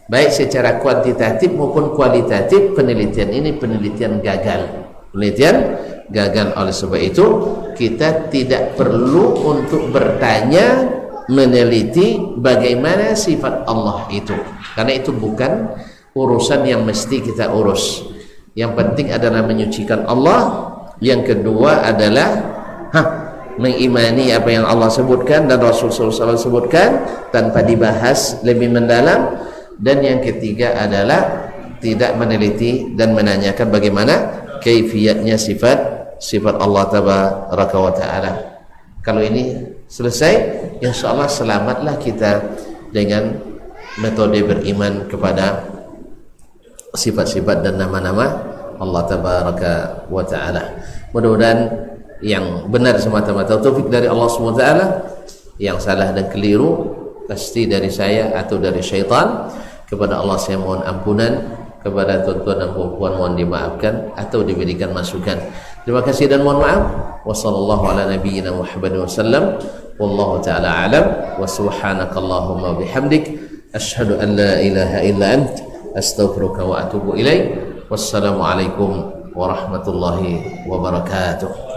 A: baik secara kuantitatif maupun kualitatif. Penelitian ini penelitian gagal. Oleh sebab itu kita tidak perlu untuk bertanya, meneliti bagaimana sifat Allah itu, karena itu bukan urusan yang mesti kita urus. Yang penting adalah menyucikan Allah. Yang kedua adalah mengimani apa yang Allah sebutkan dan Rasul SAW sebutkan tanpa dibahas lebih mendalam. Dan yang ketiga adalah tidak meneliti dan menanyakan bagaimana kaifiyatnya sifat Allah tabaraka wa taala. Kalau ini selesai, insyaallah selamatlah kita dengan metode beriman kepada sifat-sifat dan nama-nama Allah tabaraka wa taala. Mudah-mudahan yang benar semata-mata taufik dari Allah Subhanahu wa taala, yang salah dan keliru pasti dari saya atau dari syaitan. Kepada Allah saya mohon ampunan, kepada tuan-tuan dan puan-puan mohon dimaafkan atau diberikan masukan. Terima kasih dan mohon maaf. Wassallallahu ala nabiyyina Muhammad wasallam. Wallahu ta'ala alam. Wa subhanakallahumma bihamdik asyhadu an la ilaha illa ant astaghfiruka wa atubu ilaik. Wassalamu alaikum warahmatullahi wabarakatuh.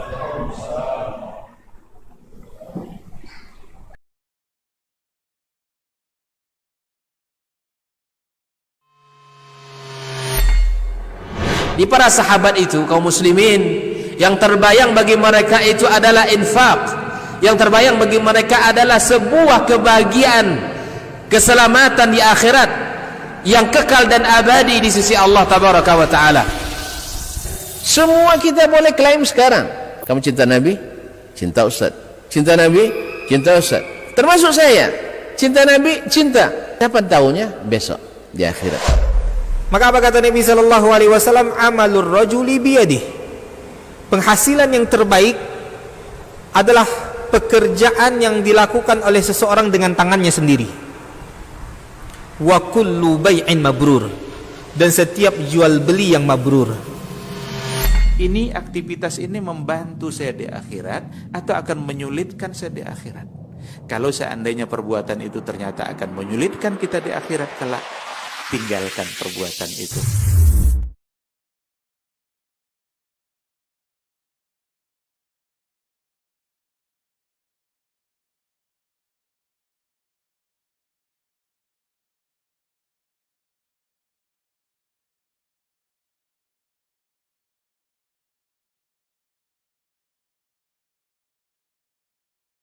B: Di para sahabat itu, kaum muslimin, yang terbayang bagi mereka itu adalah infak, yang terbayang bagi mereka adalah sebuah kebahagiaan, keselamatan di akhirat yang kekal dan abadi di sisi Allah tabaraka wa taala. Semua kita boleh klaim sekarang, kamu cinta Nabi, cinta Ustaz, cinta Nabi, cinta Ustaz, termasuk saya, cinta Nabi, cinta. Kapan tahunya? Besok di akhirat.
C: Maka apa kata Nabi sallallahu alaihi wasallam? Amalur rajuli biyadih. Penghasilan yang terbaik adalah pekerjaan yang dilakukan oleh seseorang dengan tangannya sendiri. Wa kullu bai'in mabrur. Dan setiap jual beli yang mabrur.
D: Ini aktivitas ini membantu saya di akhirat atau akan menyulitkan saya di akhirat? Kalau seandainya perbuatan itu ternyata akan menyulitkan kita di akhirat kelak, tinggalkan perbuatan itu.